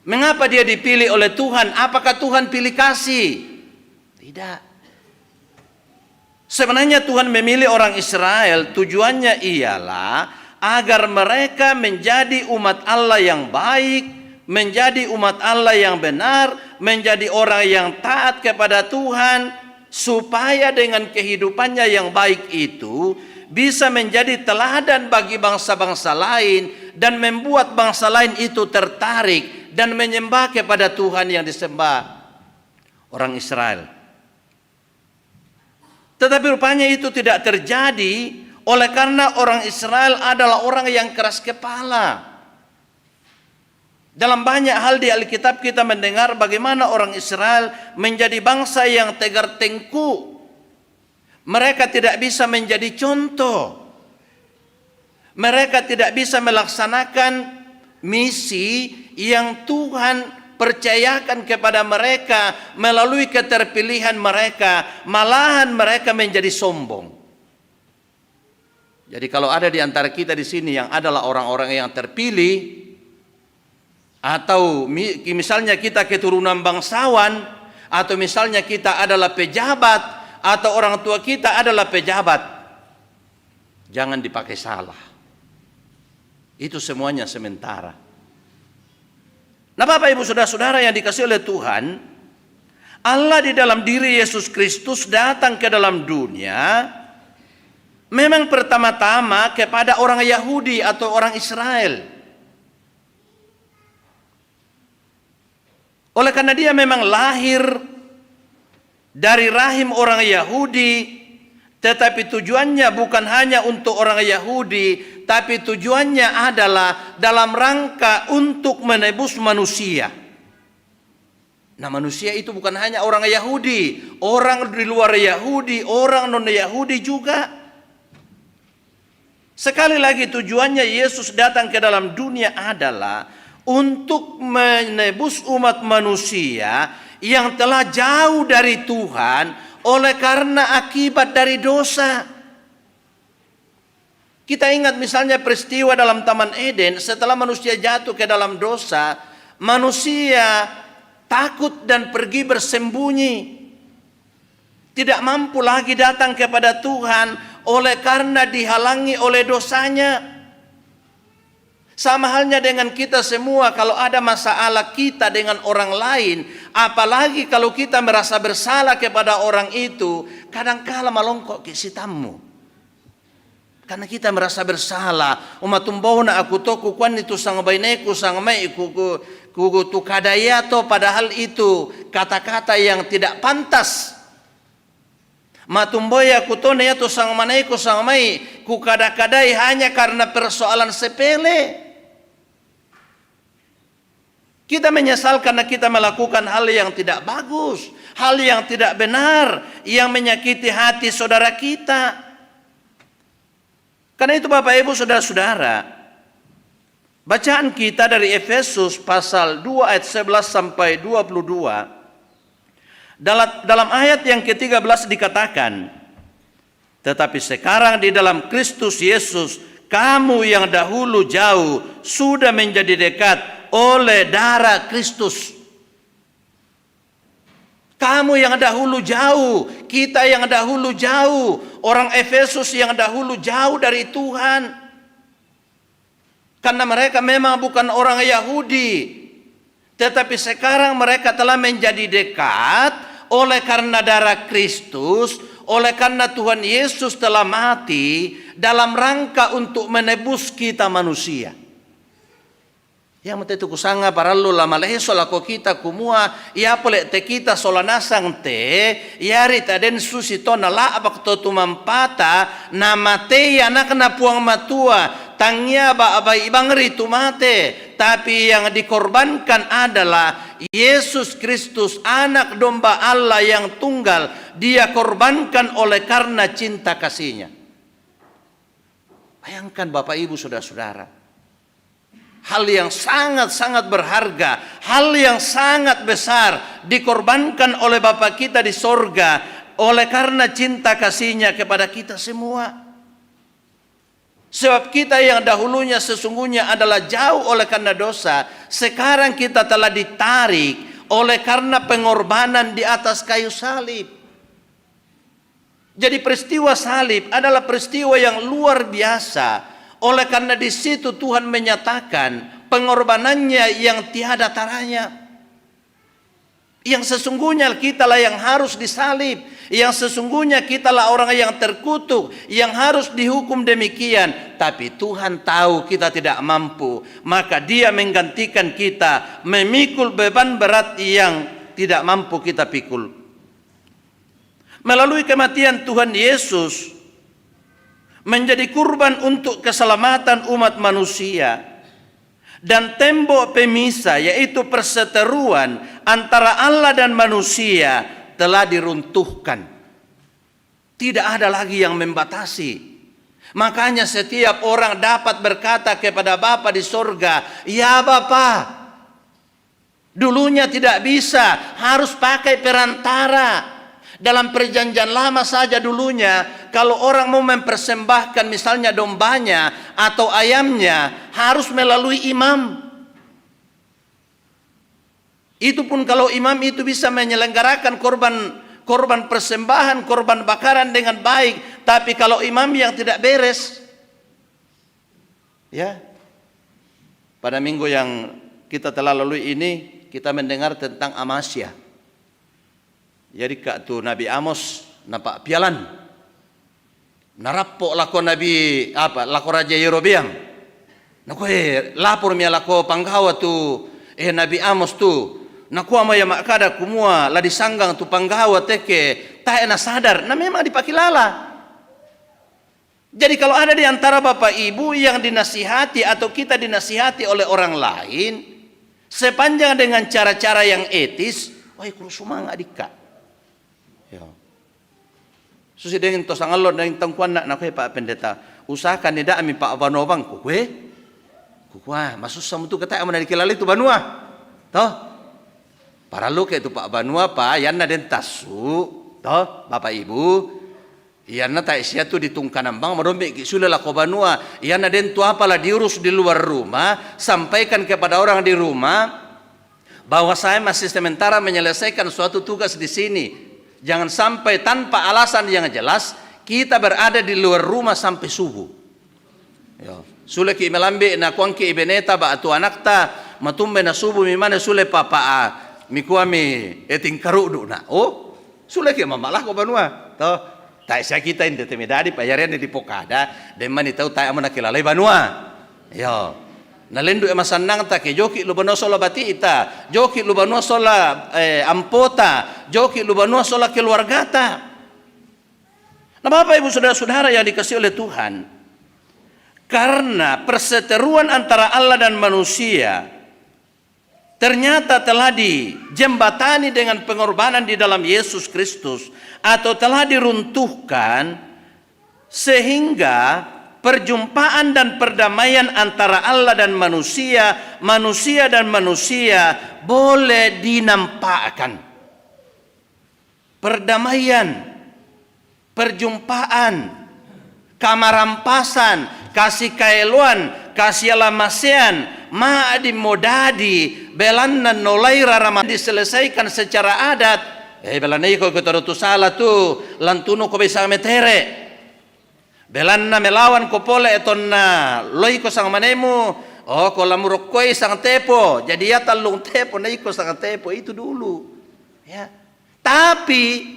mengapa dia dipilih oleh Tuhan? Apakah Tuhan pilih kasih? Tidak. Sebenarnya Tuhan memilih orang Israel tujuannya ialah agar mereka menjadi umat Allah yang baik, menjadi umat Allah yang benar, menjadi orang yang taat kepada Tuhan, supaya dengan kehidupannya yang baik itu bisa menjadi teladan bagi bangsa-bangsa lain dan membuat bangsa lain itu tertarik dan menyembah kepada Tuhan yang disembah orang Israel. Tetapi rupanya itu tidak terjadi oleh karena orang Israel adalah orang yang keras kepala. Dalam banyak hal di Alkitab kita mendengar bagaimana orang Israel menjadi bangsa yang tegar tengkuk. Mereka tidak bisa menjadi contoh. Mereka tidak bisa melaksanakan misi yang Tuhan percayakan kepada mereka melalui keterpilihan mereka. Malahan mereka menjadi sombong. Jadi kalau ada di antara kita di sini yang adalah orang-orang yang terpilih, atau misalnya kita keturunan bangsawan, atau misalnya kita adalah pejabat, atau orang tua kita adalah pejabat, jangan dipakai salah. Itu semuanya sementara. Nah, Bapak Ibu Saudara-saudara yang dikasihi oleh Tuhan, Allah di dalam diri Yesus Kristus datang ke dalam dunia memang pertama-tama kepada orang Yahudi atau orang Israel. Oleh karena dia memang lahir dari rahim orang Yahudi, tetapi tujuannya bukan hanya untuk orang Yahudi, tapi tujuannya adalah dalam rangka untuk menebus manusia. Nah, manusia itu bukan hanya orang Yahudi, orang di luar Yahudi, orang non-Yahudi juga. Sekali lagi tujuannya Yesus datang ke dalam dunia adalah untuk menebus umat manusia yang telah jauh dari Tuhan oleh karena akibat dari dosa. Kita ingat misalnya peristiwa dalam Taman Eden, setelah manusia jatuh ke dalam dosa, manusia takut dan pergi bersembunyi. Tidak mampu lagi datang kepada Tuhan oleh karena dihalangi oleh dosanya. Sama halnya dengan kita semua, kalau ada masalah kita dengan orang lain, apalagi kalau kita merasa bersalah kepada orang itu, kadangkala malongkok kisitamu. Karena kita merasa bersalah, umat tumbona aku toku kwan itu sang baineku sang mai kuku tu kadaya to, padahal itu kata-kata yang tidak pantas. Matumboya kutone ya to sang manaiku sang mai ku kada-kadai hanya karena persoalan sepele. Kita menyesal karena kita melakukan hal yang tidak bagus, hal yang tidak benar, yang menyakiti hati saudara kita. Karena itu Bapak Ibu Saudara-saudara, bacaan kita dari Efesus pasal 2 ayat 11 sampai 22, dalam ayat yang ke-13 dikatakan, tetapi sekarang di dalam Kristus Yesus, kamu yang dahulu jauh sudah menjadi dekat oleh darah Kristus. Kamu yang dahulu jauh, kita yang dahulu jauh, orang Efesus yang dahulu jauh dari Tuhan. Karena mereka memang bukan orang Yahudi, tetapi sekarang mereka telah menjadi dekat oleh karena darah Kristus, oleh karena Tuhan Yesus telah mati dalam rangka untuk menebus kita manusia. Yang mete tu kusanga parallu la malehe sola ko kita kumua ia pole te kita sola nasang te yari taden susi tona la abak to tumampata na mate anak na puang matua tangnya ba abai ibangri tu mate, tapi yang dikorbankan adalah Yesus Kristus, anak domba Allah yang tunggal. Dia korbankan oleh karena cinta kasihnya. Bayangkan Bapak Ibu Saudara-saudara, hal yang sangat-sangat berharga, hal yang sangat besar dikorbankan oleh Bapa kita di sorga oleh karena cinta kasihnya kepada kita semua. Sebab kita yang dahulunya sesungguhnya adalah jauh oleh karena dosa, sekarang kita telah ditarik oleh karena pengorbanan di atas kayu salib. Jadi peristiwa salib adalah peristiwa yang luar biasa. Oleh karena di situ Tuhan menyatakan pengorbanannya yang tiada taranya. Yang sesungguhnya kitalah yang harus disalib, Yang sesungguhnya kitalah orang yang terkutuk, yang harus dihukum demikian. Tapi Tuhan tahu kita tidak mampu, maka Dia menggantikan kita memikul beban berat yang tidak mampu kita pikul. Melalui kematian Tuhan Yesus menjadi kurban untuk keselamatan umat manusia, dan tembok pemisah yaitu perseteruan antara Allah dan manusia telah diruntuhkan. Tidak ada lagi yang membatasi. Makanya setiap orang dapat berkata kepada Bapa di sorga, "Ya Bapa." Dulunya tidak bisa, harus pakai perantara. Dalam perjanjian lama saja dulunya, kalau orang mau mempersembahkan misalnya dombanya atau ayamnya, harus melalui imam. Itu pun kalau imam itu bisa menyelenggarakan korban persembahan, korban bakaran dengan baik. Tapi kalau imam yang tidak beres, ya. Pada minggu yang kita telah lalui ini, kita mendengar tentang Amasya. Jadi kak tu Nabi Amos nampak pialan. Narapok lako Nabi lako Raja Yerobeam. Nako lapor mia lako panggawa tu Nabi Amos tu. Naku ama ya makada kumua la disanggang tu panggawa teke tak enak sadar. Nah memang dipakilala. Jadi kalau ada di antara bapak ibu yang dinasihati atau kita dinasihati oleh orang lain, sepanjang dengan cara-cara yang etis, wah kurang sumang adika. Ya. Susi dengan tosangalon dengan tangkuan nak Pak Pendeta. Usahakan tidak ami Pak Banobang kue. Kukwa masuk samu tu kata aman dikilali tu banua. Toh? Para lu kayak itu Pak Banua Pak, yana den tasu, toh Bapak Ibu, yana tak sia tu ditungkan bang, merombek sudah lah ko Banua, yana den tu apalah diurus di luar rumah, sampaikan kepada orang di rumah bahwa saya masih sementara menyelesaikan suatu tugas di sini. Jangan sampai tanpa alasan yang jelas kita berada di luar rumah sampai subuh. Ya, sule ki melambe na kuangki ibeneta ba atu anakta, matumbe na subuh mimane sule papa mikuami eting karudu na. Oh, sule ke mamalah ko Banua. Toh, tai sia kita inte temedadi payarian di pokada, demani tau tai amana kilalai Banua. Yo. Nalendu emasanang ta ke joki lubano sola bati ita, joki lubano sola ampota, joki lubano sola keluargata. Nah, Bapak Ibu Saudara-saudara yang dikasihi oleh Tuhan, karena perseteruan antara Allah dan manusia ternyata telah dijembatani dengan pengorbanan di dalam Yesus Kristus atau telah diruntuhkan, sehingga perjumpaan dan perdamaian antara Allah dan manusia, manusia dan manusia boleh dinampakkan. Perdamaian, perjumpaan, kamarampasan, kasih kaeluan, kasih alamasean, ma'adi modadi, belanna nolaira ramah diselesaikan secara adat. Belanai ko ketorutu salah tu, lantuno ko bisa metere. Belanna melawan ko pole etonna, loi ko sang manemu, oh ko lamurokoi sang tepo, jadi ya talung tepo, nai ko sang tepo itu dulu. Ya. Tapi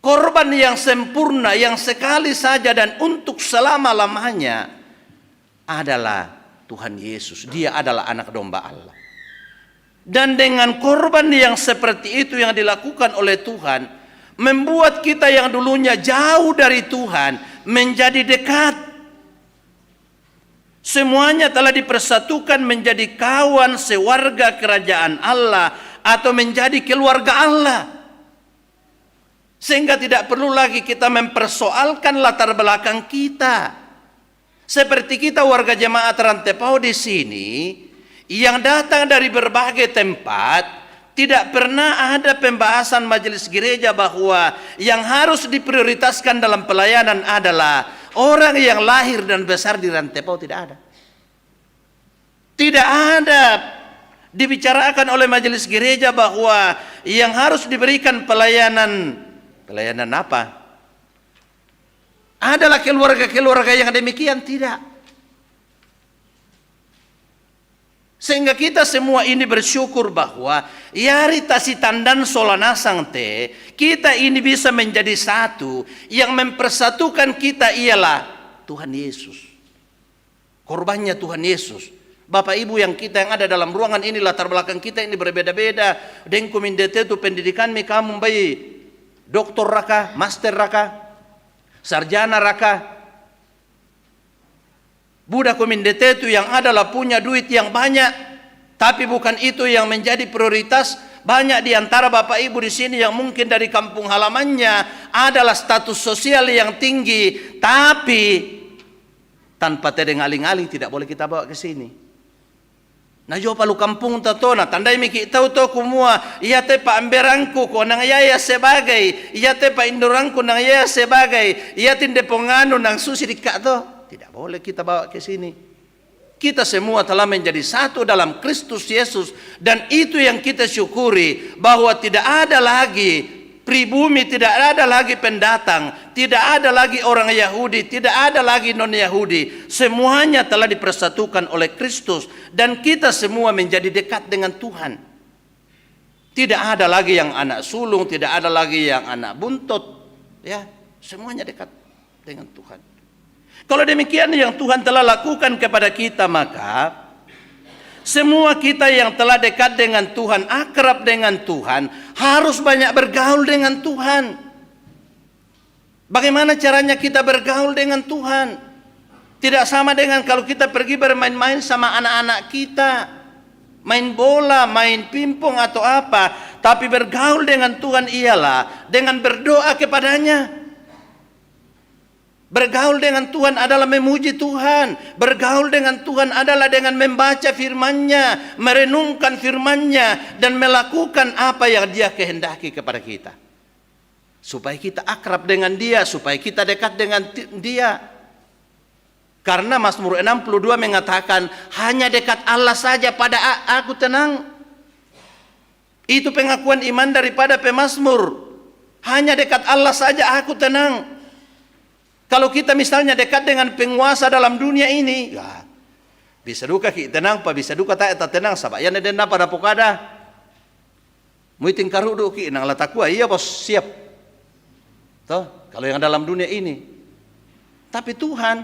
korban yang sempurna, yang sekali saja dan untuk selama-lamanya adalah Tuhan Yesus. Dia adalah anak domba Allah. Dan dengan korban yang seperti itu yang dilakukan oleh Tuhan, membuat kita yang dulunya jauh dari Tuhan menjadi dekat. Semuanya telah dipersatukan menjadi kawan sewarga kerajaan Allah atau menjadi keluarga Allah. Sehingga tidak perlu lagi kita mempersoalkan latar belakang kita. Seperti kita warga jemaat Rantepao di sini yang datang dari berbagai tempat, tidak pernah ada pembahasan majelis gereja bahwa yang harus diprioritaskan dalam pelayanan adalah orang yang lahir dan besar di Rantepao. Tidak ada. Tidak ada dibicarakan oleh majelis gereja bahwa yang harus diberikan pelayanan apa? Adalah keluarga-keluarga yang demikian. Tidak. Sehingga kita semua ini bersyukur bahwa yari tasi tandan solanasang te, kita ini bisa menjadi satu. Yang mempersatukan kita ialah Tuhan Yesus. Korbannya Tuhan Yesus. Bapak Ibu yang kita yang ada dalam ruangan ini, latar belakang kita ini berbeda-beda. Dan komindete itu pendidikan kamu bayi, doktor raka, master raka, sarjana raka. Budak komindete itu yang adalah punya duit yang banyak, tapi bukan itu yang menjadi prioritas. Banyak di antara Bapak Ibu di sini yang mungkin dari kampung halamannya adalah status sosial yang tinggi, tapi tanpa tedeng aling-aling tidak boleh kita bawa ke sini. Nah jo palu kampung tatona tandai miki tahu to kumua iya te pa amberangku ko nang yaya sebagai iya te pa indorangku nang yaya sebagai iya tinde pongano nang susi dikak to. Tidak boleh kita bawa ke sini. Kita semua telah menjadi satu dalam Kristus Yesus. Dan itu yang kita syukuri. Bahwa tidak ada lagi pribumi, tidak ada lagi pendatang, tidak ada lagi orang Yahudi, tidak ada lagi non-Yahudi. Semuanya telah dipersatukan oleh Kristus. Dan kita semua menjadi dekat dengan Tuhan. Tidak ada lagi yang anak sulung, tidak ada lagi yang anak buntut. Ya, semuanya dekat dengan Tuhan. Kalau demikian yang Tuhan telah lakukan kepada kita, maka semua kita yang telah dekat dengan Tuhan, akrab dengan Tuhan, harus banyak bergaul dengan Tuhan. Bagaimana caranya kita bergaul dengan Tuhan? Tidak sama dengan kalau kita pergi bermain-main sama anak-anak kita, main bola, main pingpong atau apa. Tapi bergaul dengan Tuhan ialah dengan berdoa kepadanya. Bergaul dengan Tuhan adalah memuji Tuhan. Bergaul dengan Tuhan adalah dengan membaca firman-Nya, merenungkan firman-Nya, dan melakukan apa yang Dia kehendaki kepada kita. Supaya kita akrab dengan Dia, supaya kita dekat dengan Dia. Karena Mazmur 62 mengatakan, hanya dekat Allah saja pada aku tenang. Itu pengakuan iman daripada pemazmur. Hanya dekat Allah saja aku tenang. Kalau kita misalnya dekat dengan penguasa dalam dunia ini, ya, bisa duka kita tenang, pa bisa duka tak tenang, sabayan denda pada pokada. Muiting karudu ki nang latakua, iya bos siap. Toh, kalau yang dalam dunia ini. Tapi Tuhan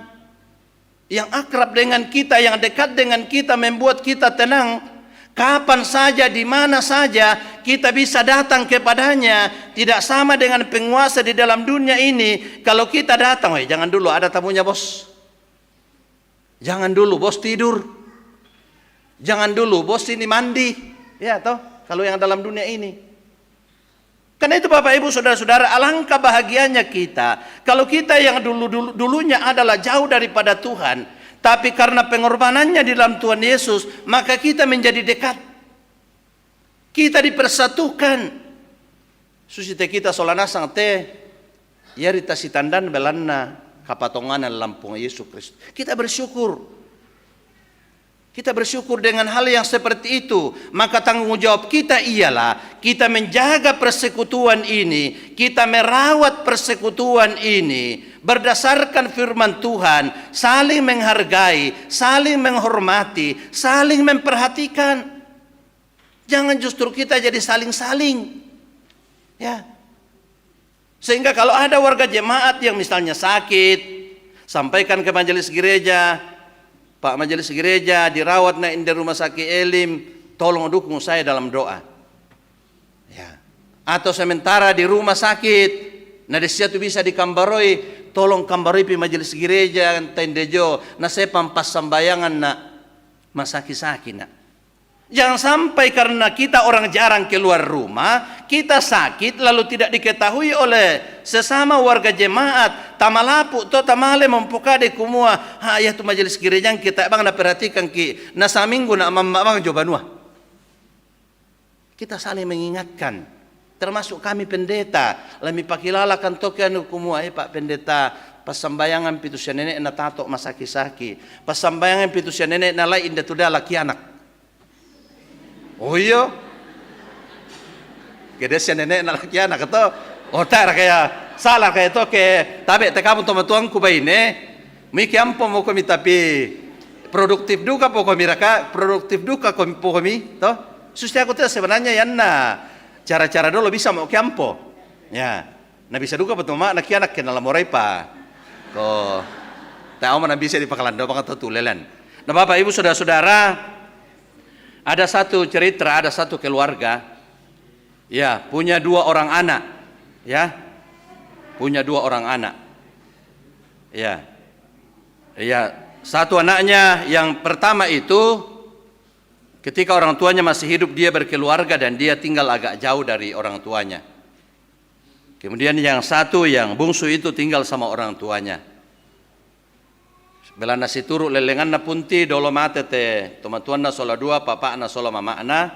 yang akrab dengan kita, yang dekat dengan kita, membuat kita tenang. Kapan saja, di mana saja kita bisa datang kepadanya. Tidak sama dengan penguasa di dalam dunia ini. Kalau kita datang, jangan dulu ada tamunya bos. Jangan dulu bos tidur. Jangan dulu bos ini mandi. Ya toh, kalau yang dalam dunia ini. Karena itu Bapak Ibu Saudara-saudara, alangkah bahagianya kita. Kalau kita yang dulunya adalah jauh daripada Tuhan, tapi karena pengorbanannya di dalam Tuhan Yesus, maka kita menjadi dekat. Kita dipersatukan. Susite kita solanasang te, yari tasitandan belanna kapatonganan lampung Yesus Kristus. Kita bersyukur. Kita bersyukur dengan hal yang seperti itu. Maka tanggung jawab kita ialah kita menjaga persekutuan ini, kita merawat persekutuan ini berdasarkan firman Tuhan, saling menghargai, saling menghormati, saling memperhatikan. Jangan justru kita jadi saling-saling. Ya. Sehingga kalau ada warga jemaat yang misalnya sakit, sampaikan ke majelis gereja, Pak majelis gereja dirawat di rumah sakit Elim, tolong dukung saya dalam doa. Ya. Atau sementara di rumah sakit, nah di situ bisa dikambaroi, tolong kambaroi pi majelis gereja tendejo, nah saya pampas sambayangan nak masaki-saki nak. Jangan sampai karena kita orang jarang keluar rumah, kita sakit lalu tidak diketahui oleh sesama warga jemaat. Tamalapu to tamale mempukade kumua. Ha ya tu majelis gereja kita bang na perhatikan ki na sa minggu na mamang jobanua. Kita saling mengingatkan. Termasuk kami pendeta, lami pakilalakan to kianu kumua Pak pendeta. Pasambayangan pitu sia nenek na tato masaki-saki. Pasambayangan pitu sia nenek na lai inda tuda laki anak. Oh iya, kede sia nenek na laki anak itu, otak kaya salah kaya itu ke, tapi te kamu teman tuanku baine, miki ampo mo kami tapi produktif duka pokomi raka, produktif duka pokomi, toh. Susti aku tuh sebenarnya yanna cara-cara dulu bisa mau kiampo, ya. Nah bisa duka betul mak nak anak kenal morai pa, ko, tahu mana bisa di pakalan doang atau tulelan. Nah Bapak Ibu saudara-saudara, ada satu cerita, ada satu keluarga, ya punya 2 orang anak, ya, punya 2 orang anak, ya, ya. Satu anaknya yang pertama itu ketika orang tuanya masih hidup dia berkeluarga dan dia tinggal agak jauh dari orang tuanya. Kemudian yang satu yang bungsu itu tinggal sama orang tuanya. Belanda si turu lelengan na punti dolo mate te tomatuan na sola 2 papa na sola mama na,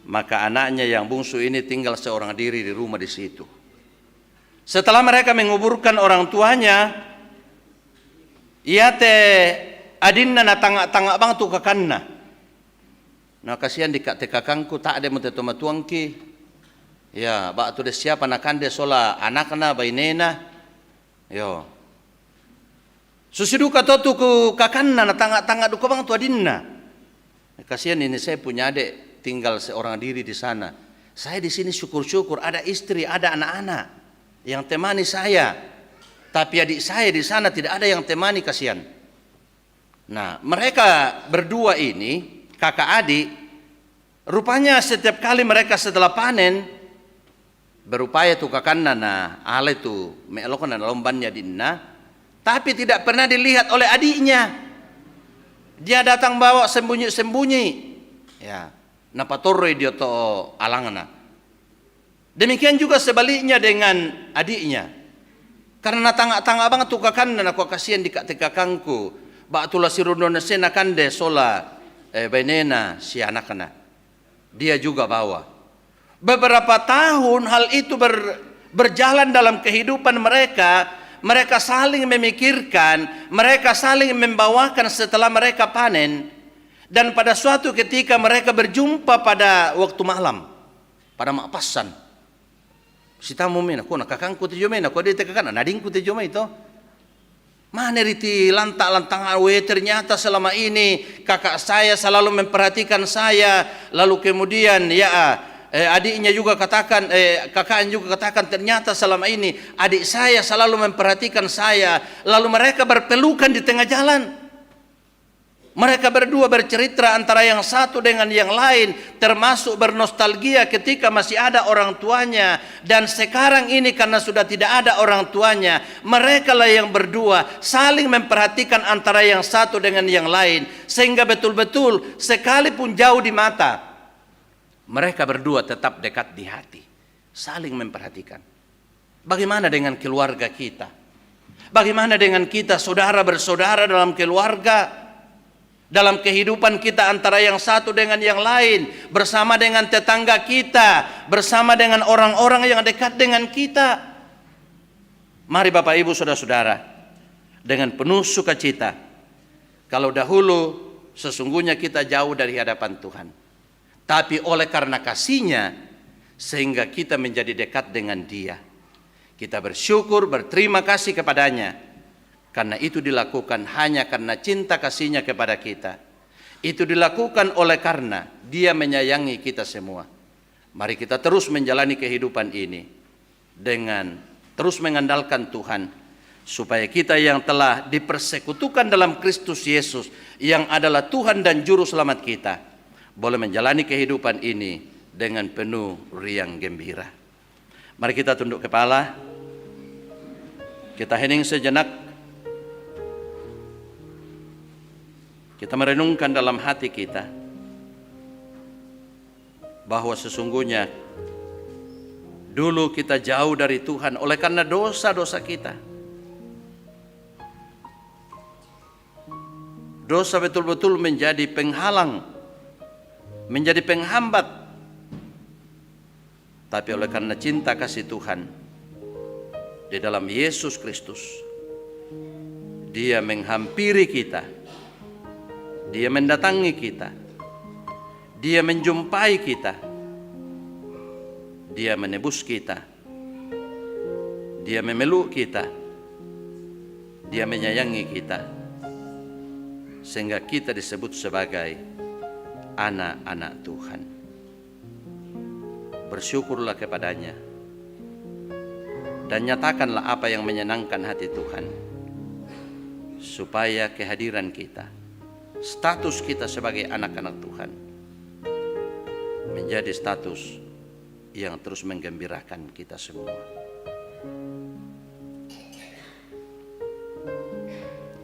maka anaknya yang bungsu ini tinggal seorang diri di rumah di situ. Setelah mereka menguburkan orang tuanya, iya te adinna na tangak bang tu kakanna. Nah kasihan di kakangku tak ada mute tomatuangki. Ya, bak tu de siapa nakande sola anakna bainena. Yo. Susiduka totu ku kakanna na tangak duka bang tu adinna. Kasihan ini saya punya adik tinggal seorang diri di sana. Saya di sini syukur-syukur ada istri, ada anak-anak yang temani saya. Tapi adik saya di sana tidak ada yang temani, kasihan. Nah, mereka berdua ini, kakak adik, rupanya setiap kali mereka setelah panen, berupaya tu kakanna na ale tu melokon na lombannya dinna, tapi tidak pernah dilihat oleh adiknya. Dia datang bawa sembunyi-sembunyi, ya, napatoroi dia to alangana. Demikian juga sebaliknya dengan adiknya. Karena tangak-tangak banget tuh kakan dan aku kasihan di kakangku. Bak tulah si rundona sena kande sola benena si anaknya. Dia juga bawa. Beberapa tahun hal itu berjalan dalam kehidupan mereka. Mereka saling memikirkan, mereka saling membawakan setelah mereka panen. Dan pada suatu ketika mereka berjumpa pada waktu malam, pada makpasan. Si tamu mina, ko nakakangku ti jomena, ko di tekakan, nadingku ti jomena itu. Mana riti lantak-lantang awe, ternyata selama ini kakak saya selalu memperhatikan saya, lalu kemudian ya adiknya juga katakan, kakaknya juga katakan ternyata selama ini adik saya selalu memperhatikan saya, lalu mereka berpelukan di tengah jalan. Mereka berdua bercerita antara yang satu dengan yang lain, termasuk bernostalgia ketika masih ada orang tuanya. Dan sekarang ini karena sudah tidak ada orang tuanya, mereka lah yang berdua saling memperhatikan antara yang satu dengan yang lain. Sehingga betul-betul sekalipun jauh di mata, mereka berdua tetap dekat di hati, saling memperhatikan. Bagaimana dengan keluarga kita? Bagaimana dengan kita saudara bersaudara dalam keluarga? Dalam kehidupan kita antara yang satu dengan yang lain, bersama dengan tetangga kita, bersama dengan orang-orang yang dekat dengan kita. Mari Bapak Ibu saudara-saudara, dengan penuh sukacita, kalau dahulu sesungguhnya kita jauh dari hadapan Tuhan, tapi oleh karena kasih-Nya sehingga kita menjadi dekat dengan Dia. Kita bersyukur, berterima kasih kepadanya. Karena itu dilakukan hanya karena cinta kasih-Nya kepada kita. Itu dilakukan oleh karena Dia menyayangi kita semua. Mari kita terus menjalani kehidupan ini dengan terus mengandalkan Tuhan, supaya kita yang telah dipersekutukan dalam Kristus Yesus, yang adalah Tuhan dan Juru Selamat kita, boleh menjalani kehidupan ini dengan penuh riang gembira. Mari kita tunduk kepala, kita hening sejenak. Kita merenungkan dalam hati kita bahwa sesungguhnya dulu kita jauh dari Tuhan oleh karena dosa-dosa kita. Dosa betul-betul menjadi penghalang, menjadi penghambat. Tapi oleh karena cinta kasih Tuhan di dalam Yesus Kristus, Dia menghampiri kita. Dia mendatangi kita, Dia menjumpai kita, Dia menebus kita, Dia memeluk kita, Dia menyayangi kita. sehingga kita disebut sebagai anak-anak Tuhan. Bersyukurlah kepadanya dan nyatakanlah apa yang menyenangkan hati Tuhan, supaya kehadiran kita, status kita sebagai anak-anak Tuhan menjadi status yang terus menggembirakan kita semua.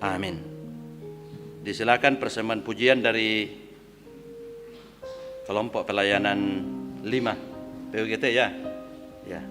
Amin. Disilakan persembahan pujian dari kelompok pelayanan 5 PUGT ya. Ya.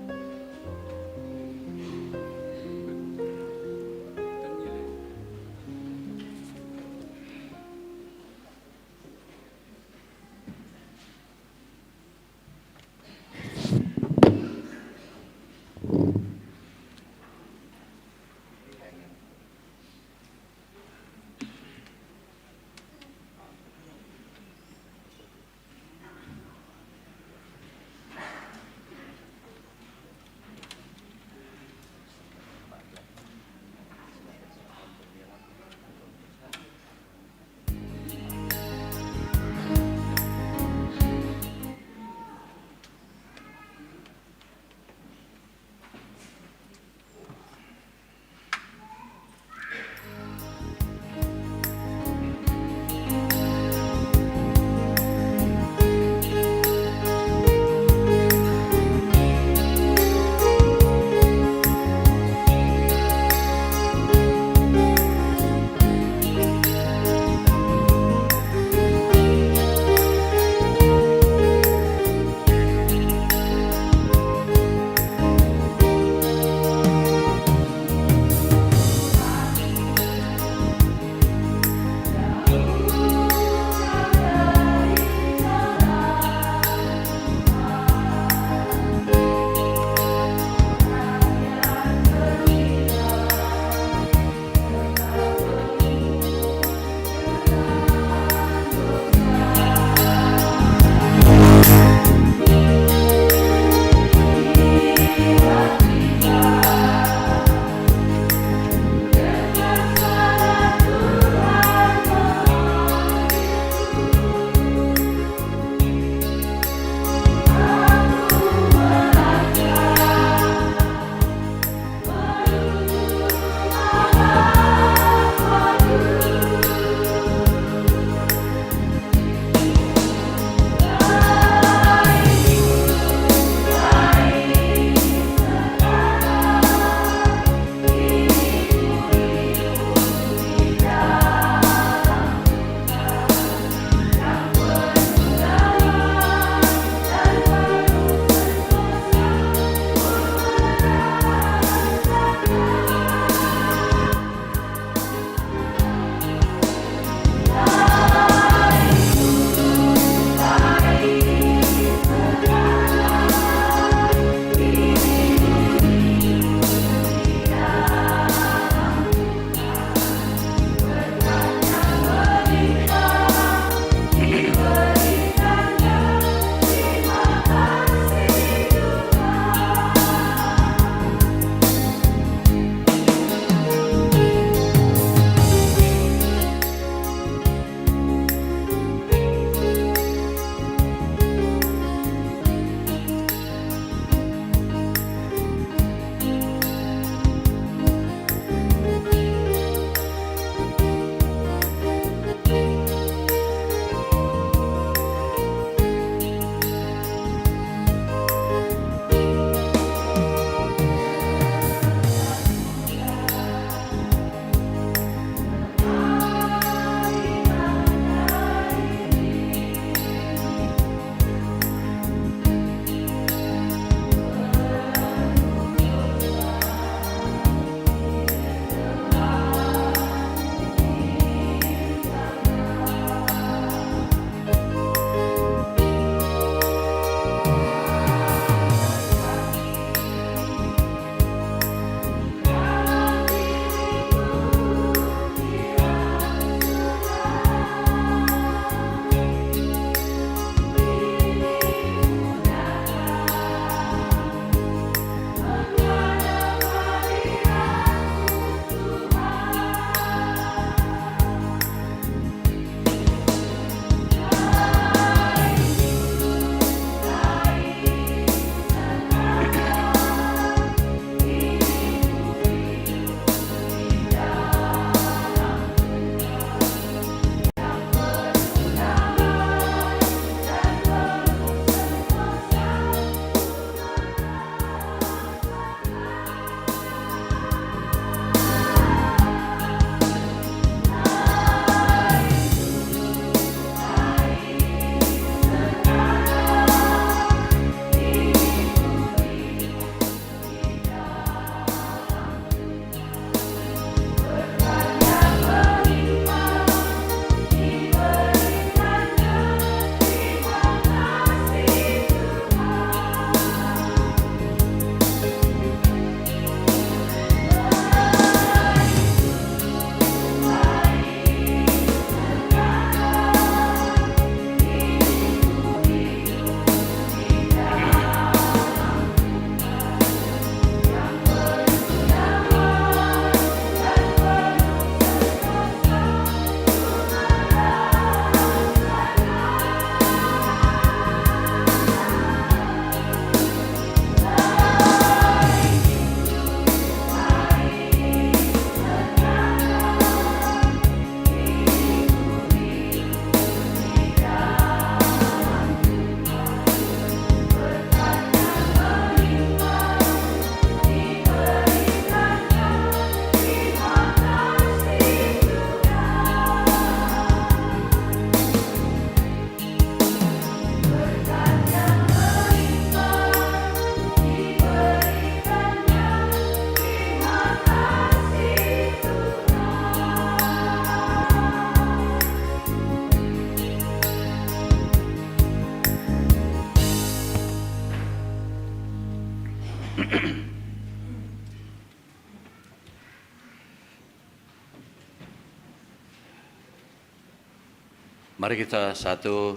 Mari kita satu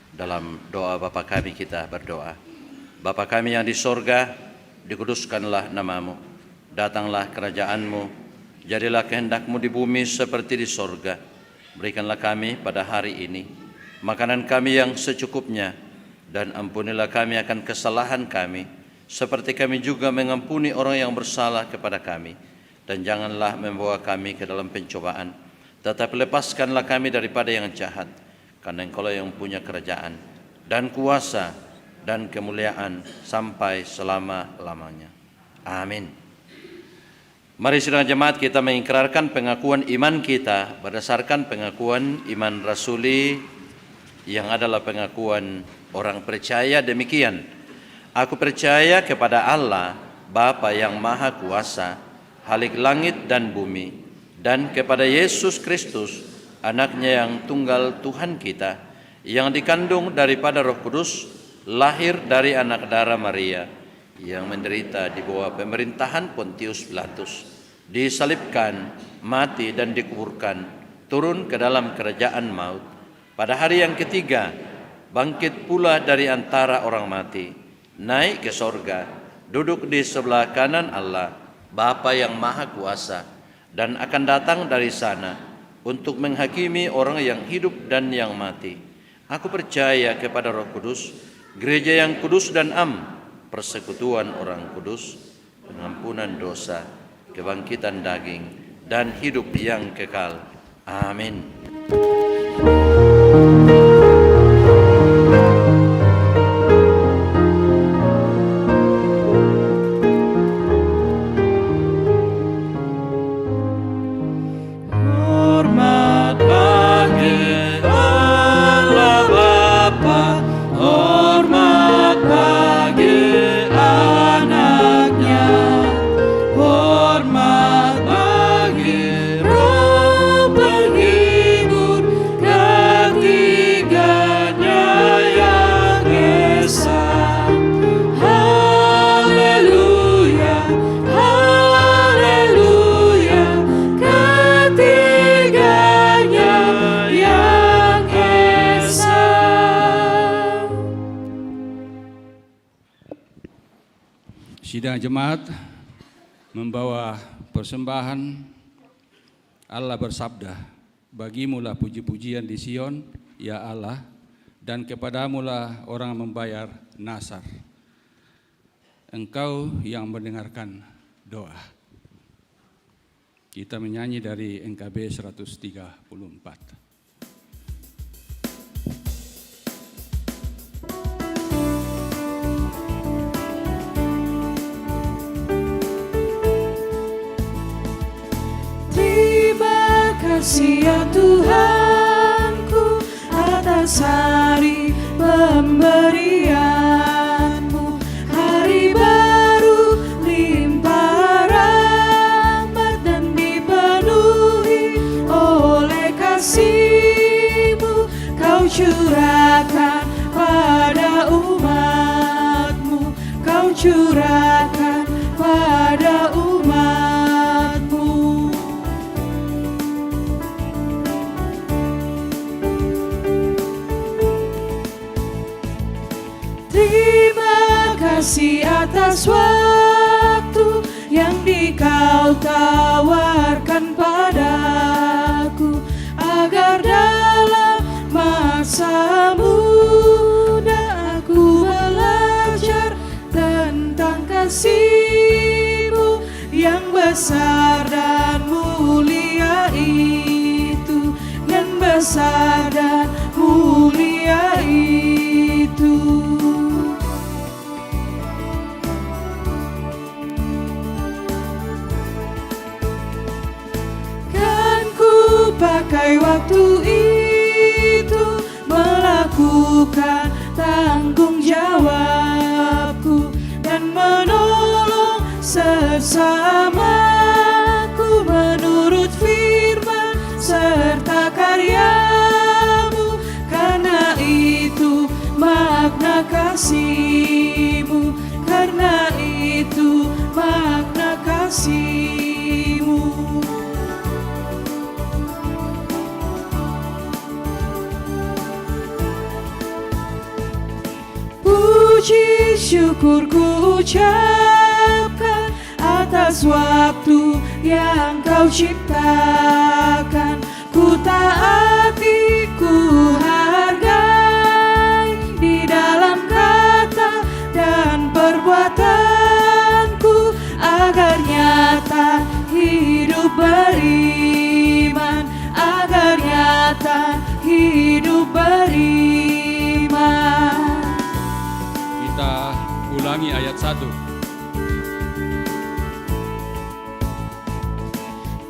dalam doa Bapa kami, kita berdoa. Bapa kami yang di sorga, dikuduskanlah namamu, datanglah kerajaanmu, jadilah kehendakmu di bumi seperti di sorga. Berikanlah kami pada hari ini makanan kami yang secukupnya, dan ampunilah kami akan kesalahan kami, seperti kami juga mengampuni orang yang bersalah kepada kami. Dan janganlah membawa kami ke dalam pencobaan, tetapi lepaskanlah kami daripada yang jahat, karena Engkau yang punya kerajaan dan kuasa dan kemuliaan sampai selama-lamanya. Amin. Mari sidang jemaat kita mengikrarkan pengakuan iman kita berdasarkan pengakuan iman rasuli yang adalah pengakuan orang percaya demikian. Aku percaya kepada Allah, Bapa yang Maha Kuasa, Khalik langit dan bumi, dan kepada Yesus Kristus, Anaknya yang tunggal Tuhan kita, yang dikandung daripada Roh Kudus, lahir dari anak darah Maria, yang menderita di bawah pemerintahan Pontius Pilatus, disalibkan, mati dan dikuburkan, turun ke dalam kerajaan maut. Pada hari yang ketiga, bangkit pula dari antara orang mati, naik ke sorga, duduk di sebelah kanan Allah, Bapa yang Maha Kuasa, dan akan datang dari sana untuk menghakimi orang yang hidup dan yang mati. Aku percaya kepada Roh Kudus, gereja yang kudus dan persekutuan orang kudus, pengampunan dosa, kebangkitan daging, dan hidup yang kekal. Amin. Hormat bagi Allah Bapa, hormat bagi anaknya, hormat bagi Roh penghibur, ketiganya yang esa. Haleluya, haleluya, ketiganya yang esa. Sidang jemaat membawa persembahan. Allah bersabda, bagimulah puji-pujian di Sion, ya Allah, dan kepadamulah orang membayar nasar. Engkau yang mendengarkan doa. Kita menyanyi dari NKB 134. Terima kasih ya Tuhanku atas hari pemberian-Mu, hari baru limpah rahmat dan dipenuhi oleh kasih-Mu. Kau curahkan pada umat-Mu, Kau curahkan pada umat-Mu. Terima kasih atas waktu yang Kau tawarkan padaku, agar dalam masa muda aku belajar tentang kasih-Mu yang besar dan mulia itu, yang besar dan mulia itu. Pakai waktu itu melakukan tanggung jawabku dan menolong sesamaku menurut firman serta karya-Mu. Karena itu makna kasih-Mu, karena itu makna kasih-Mu. Puji syukur ku ucapkan atas waktu yang Kau ciptakan. Ku taati, ku hargai di dalam kata dan perbuatanku, agar nyata hidup beriman, agar nyata hidup beriman. Kita ulangi ayat 1.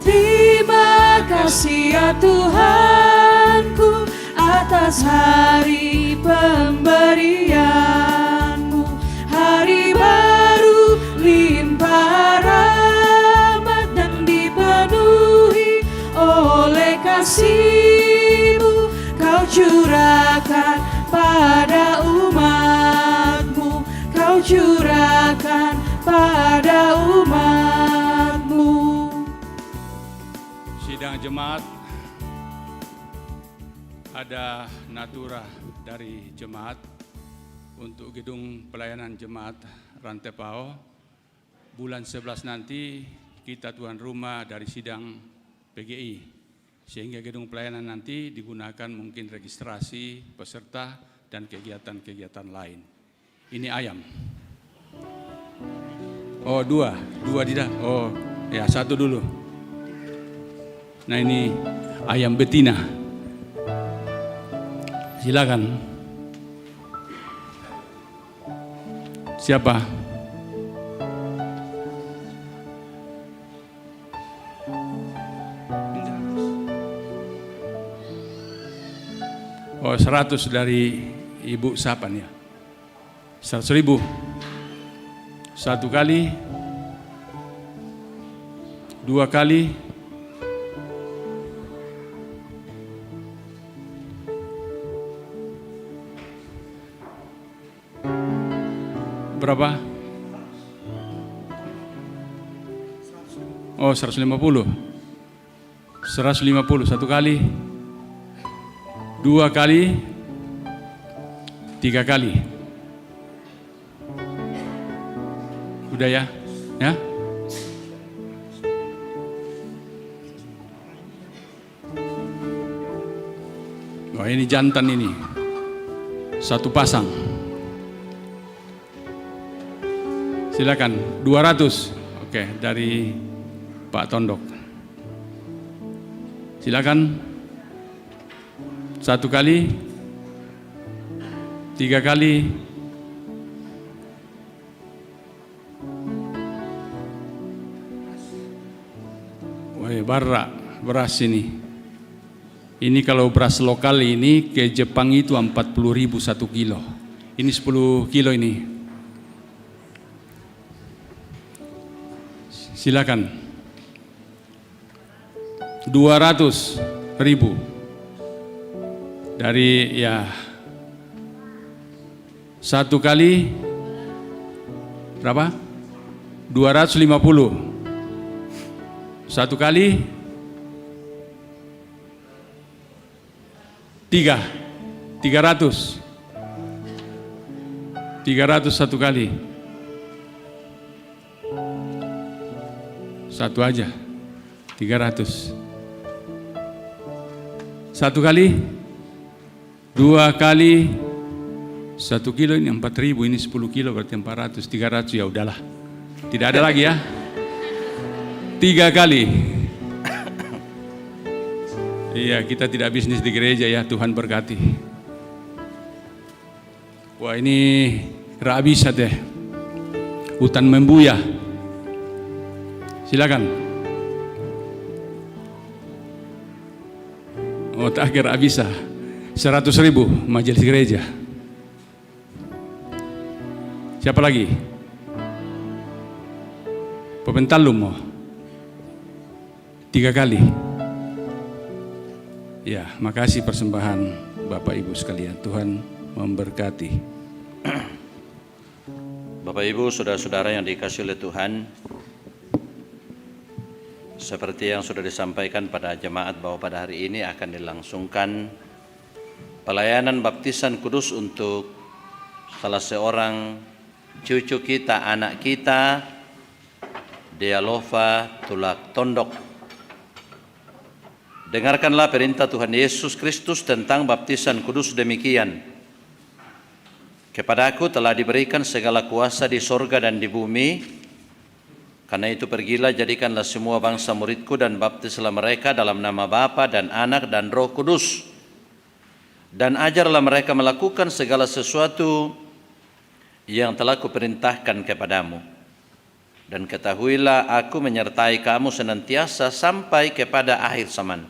Terima kasih ya Tuhanku atas hari pemberian-Mu, hari baru limpah rahmat dan dipenuhi oleh kasih-Mu. Kau curahkan pada umat-Mu, Kau curahkan pada umat-Mu. Sidang jemaat, ada natura dari jemaat untuk gedung pelayanan jemaat Rantepao. Bulan 11 nanti kita tuan rumah dari sidang PGI, sehingga gedung pelayanan nanti digunakan mungkin registrasi peserta dan kegiatan-kegiatan lain. Ini ayam. Oh, dua tidak. Oh ya, satu dulu. Nah, ini ayam betina. Silakan. Siapa? Oh, 100 dari Ibu Sapan ya. 100.000. Satu kali, dua kali, berapa? Oh, 150. 150 satu kali, dua kali, tiga kali. Udah ya? Ya? Oh, ini jantan ini. Satu pasang. Silakan, 200. Oke, dari Pak Tondok. Silakan. Satu kali, tiga kali, wah, beras ini. Ini kalau beras lokal ini ke Jepang itu 40.000 1 kilo. Ini 10 kilo ini. Silakan. 200.000 dari ya satu kali berapa? 250. Satu kali 300. 300 satu kali. Satu aja, 300. Satu kali, dua kali, 1 kilo ini 4.000, ini 10 kilo berarti 400, 300 ya udahlah. Tidak ada lagi ya. 3 kali. Iya, kita tidak bisnis di gereja ya, Tuhan berkati. Wah, ini rabisa deh. Hutan membuya. Silakan. Oh, terakhir bisa 100.000 majelis gereja. Siapa lagi? Pepentalum mau 3 kali. Ya, makasih persembahan Bapak Ibu sekalian. Tuhan memberkati. Bapak Ibu, saudara-saudara yang dikasihi oleh Tuhan, seperti yang sudah disampaikan pada jemaat bahwa pada hari ini akan dilangsungkan pelayanan baptisan kudus untuk salah seorang cucu kita, anak kita, Dialova Tulak Tondok. Dengarkanlah perintah Tuhan Yesus Kristus tentang baptisan kudus demikian. Kepadaku telah diberikan segala kuasa di sorga dan di bumi. Karena itu pergilah, jadikanlah semua bangsa muridku dan baptislah mereka dalam nama Bapa dan Anak dan Roh Kudus. Dan ajarlah mereka melakukan segala sesuatu yang telah kuperintahkan kepadamu. Dan ketahuilah aku menyertai kamu senantiasa sampai kepada akhir zaman.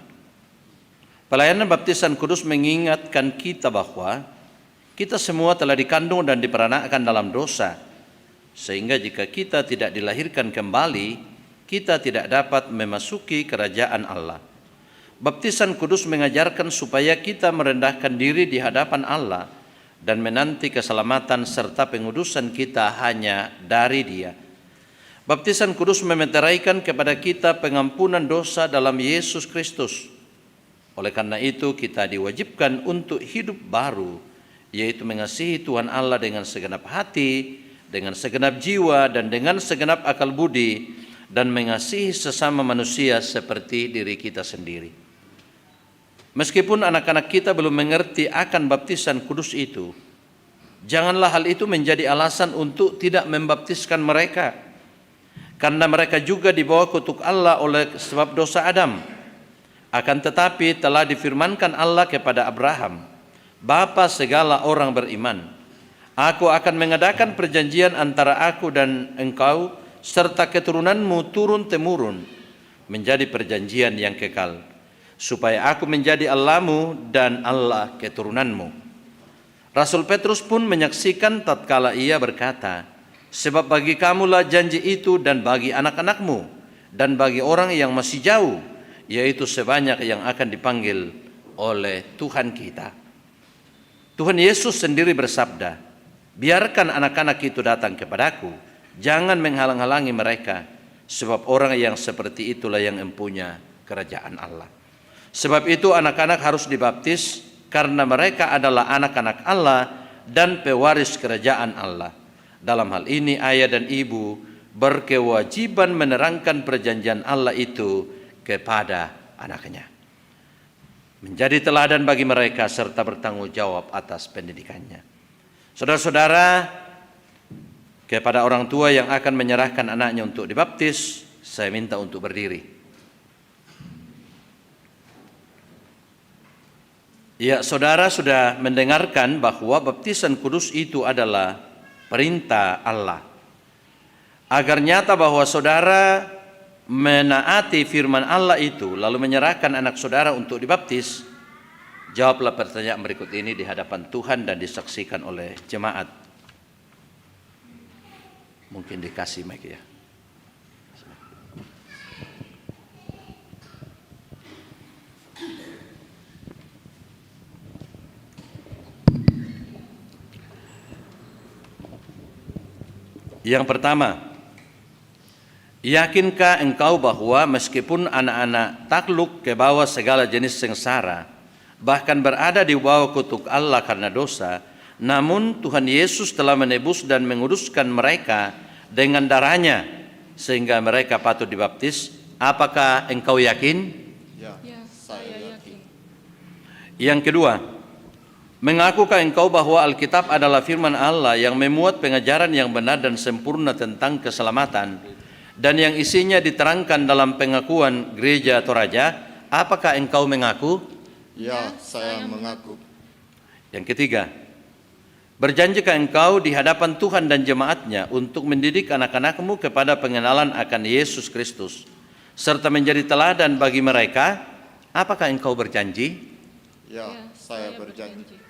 Pelayanan baptisan kudus mengingatkan kita bahwa kita semua telah dikandung dan diperanakkan dalam dosa, sehingga jika kita tidak dilahirkan kembali, kita tidak dapat memasuki kerajaan Allah. Baptisan kudus mengajarkan supaya kita merendahkan diri di hadapan Allah dan menanti keselamatan serta pengudusan kita hanya dari Dia. Baptisan kudus memeteraikan kepada kita pengampunan dosa dalam Yesus Kristus. Oleh karena itu kita diwajibkan untuk hidup baru, yaitu mengasihi Tuhan Allah dengan segenap hati, dengan segenap jiwa, dan dengan segenap akal budi, dan mengasihi sesama manusia seperti diri kita sendiri. Meskipun anak-anak kita belum mengerti akan baptisan kudus itu, janganlah hal itu menjadi alasan untuk tidak membaptiskan mereka, karena mereka juga dibawa kutuk Allah oleh sebab dosa Adam. Akan tetapi telah difirmankan Allah kepada Abraham, Bapa segala orang beriman, aku akan mengadakan perjanjian antara aku dan engkau serta keturunanmu turun-temurun, menjadi perjanjian yang kekal, supaya aku menjadi Allahmu dan Allah keturunanmu. Rasul Petrus pun menyaksikan tatkala ia berkata, sebab bagi kamulah janji itu dan bagi anak-anakmu dan bagi orang yang masih jauh, yaitu sebanyak yang akan dipanggil oleh Tuhan kita. Tuhan Yesus sendiri bersabda, biarkan anak-anak itu datang kepadaku, jangan menghalang-halangi mereka, sebab orang yang seperti itulah yang empunya kerajaan Allah. Sebab itu anak-anak harus dibaptis, karena mereka adalah anak-anak Allah dan pewaris kerajaan Allah. Dalam hal ini ayah dan ibu berkewajiban menerangkan perjanjian Allah itu kepada anaknya, menjadi teladan bagi mereka serta bertanggung jawab atas pendidikannya. Saudara-saudara, kepada orang tua yang akan menyerahkan anaknya untuk dibaptis, saya minta untuk berdiri. Ya, saudara sudah mendengarkan bahwa baptisan kudus itu adalah perintah Allah. Agar nyata bahwa saudara menaati firman Allah itu, lalu menyerahkan anak saudara untuk dibaptis, jawablah pertanyaan berikut ini di hadapan Tuhan dan disaksikan oleh jemaat. Mungkin dikasih mic ya. Yang pertama, yakinkah engkau bahwa meskipun anak-anak takluk ke bawah segala jenis sengsara, bahkan berada di bawah kutuk Allah karena dosa, namun Tuhan Yesus telah menebus dan menguduskan mereka dengan darahnya, sehingga mereka patut dibaptis? Apakah engkau yakin? Ya, saya yakin. Yang kedua, mengakukah engkau bahwa Alkitab adalah firman Allah yang memuat pengajaran yang benar dan sempurna tentang keselamatan, dan yang isinya diterangkan dalam pengakuan gereja Toraja? Apakah engkau mengaku? Ya, saya mengaku. Yang ketiga, berjanjikah engkau di hadapan Tuhan dan jemaatnya untuk mendidik anak-anakmu kepada pengenalan akan Yesus Kristus, serta menjadi teladan bagi mereka? Apakah engkau berjanji? Ya, saya berjanji.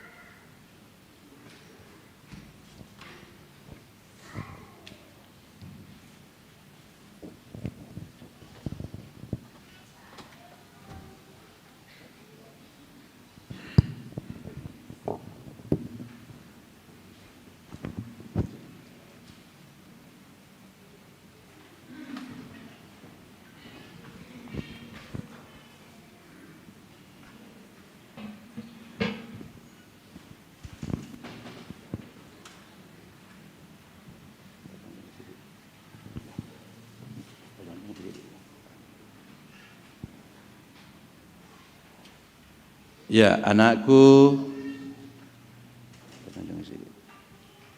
Ya, anakku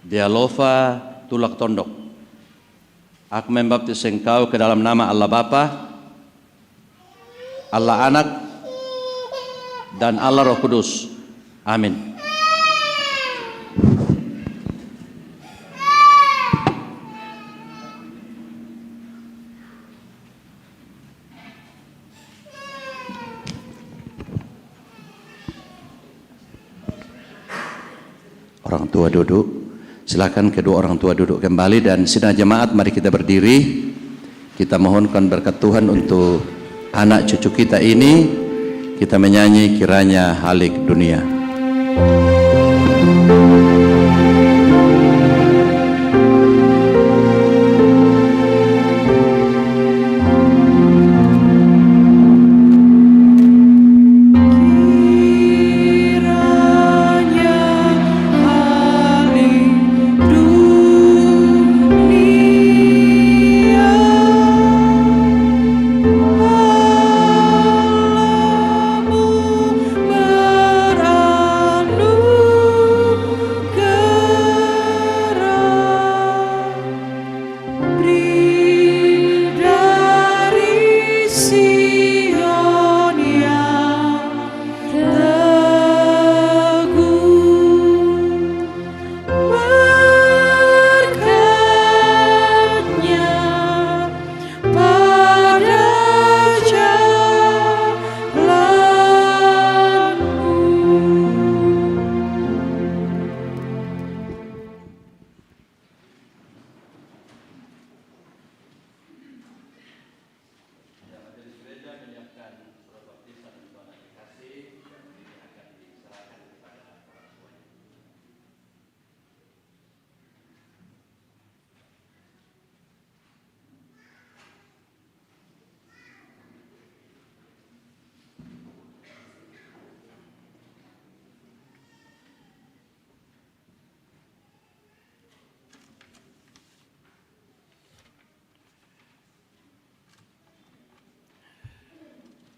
Dialova Tulak Tondok, aku membaptis engkau ke dalam nama Allah Bapa, Allah Anak, dan Allah Roh Kudus. Amin. Orang tua duduk. Silakan kedua orang tua duduk kembali, dan sidang jemaat mari kita berdiri. Kita mohonkan berkat Tuhan untuk anak cucu kita ini. Kita menyanyi kiranya halik dunia.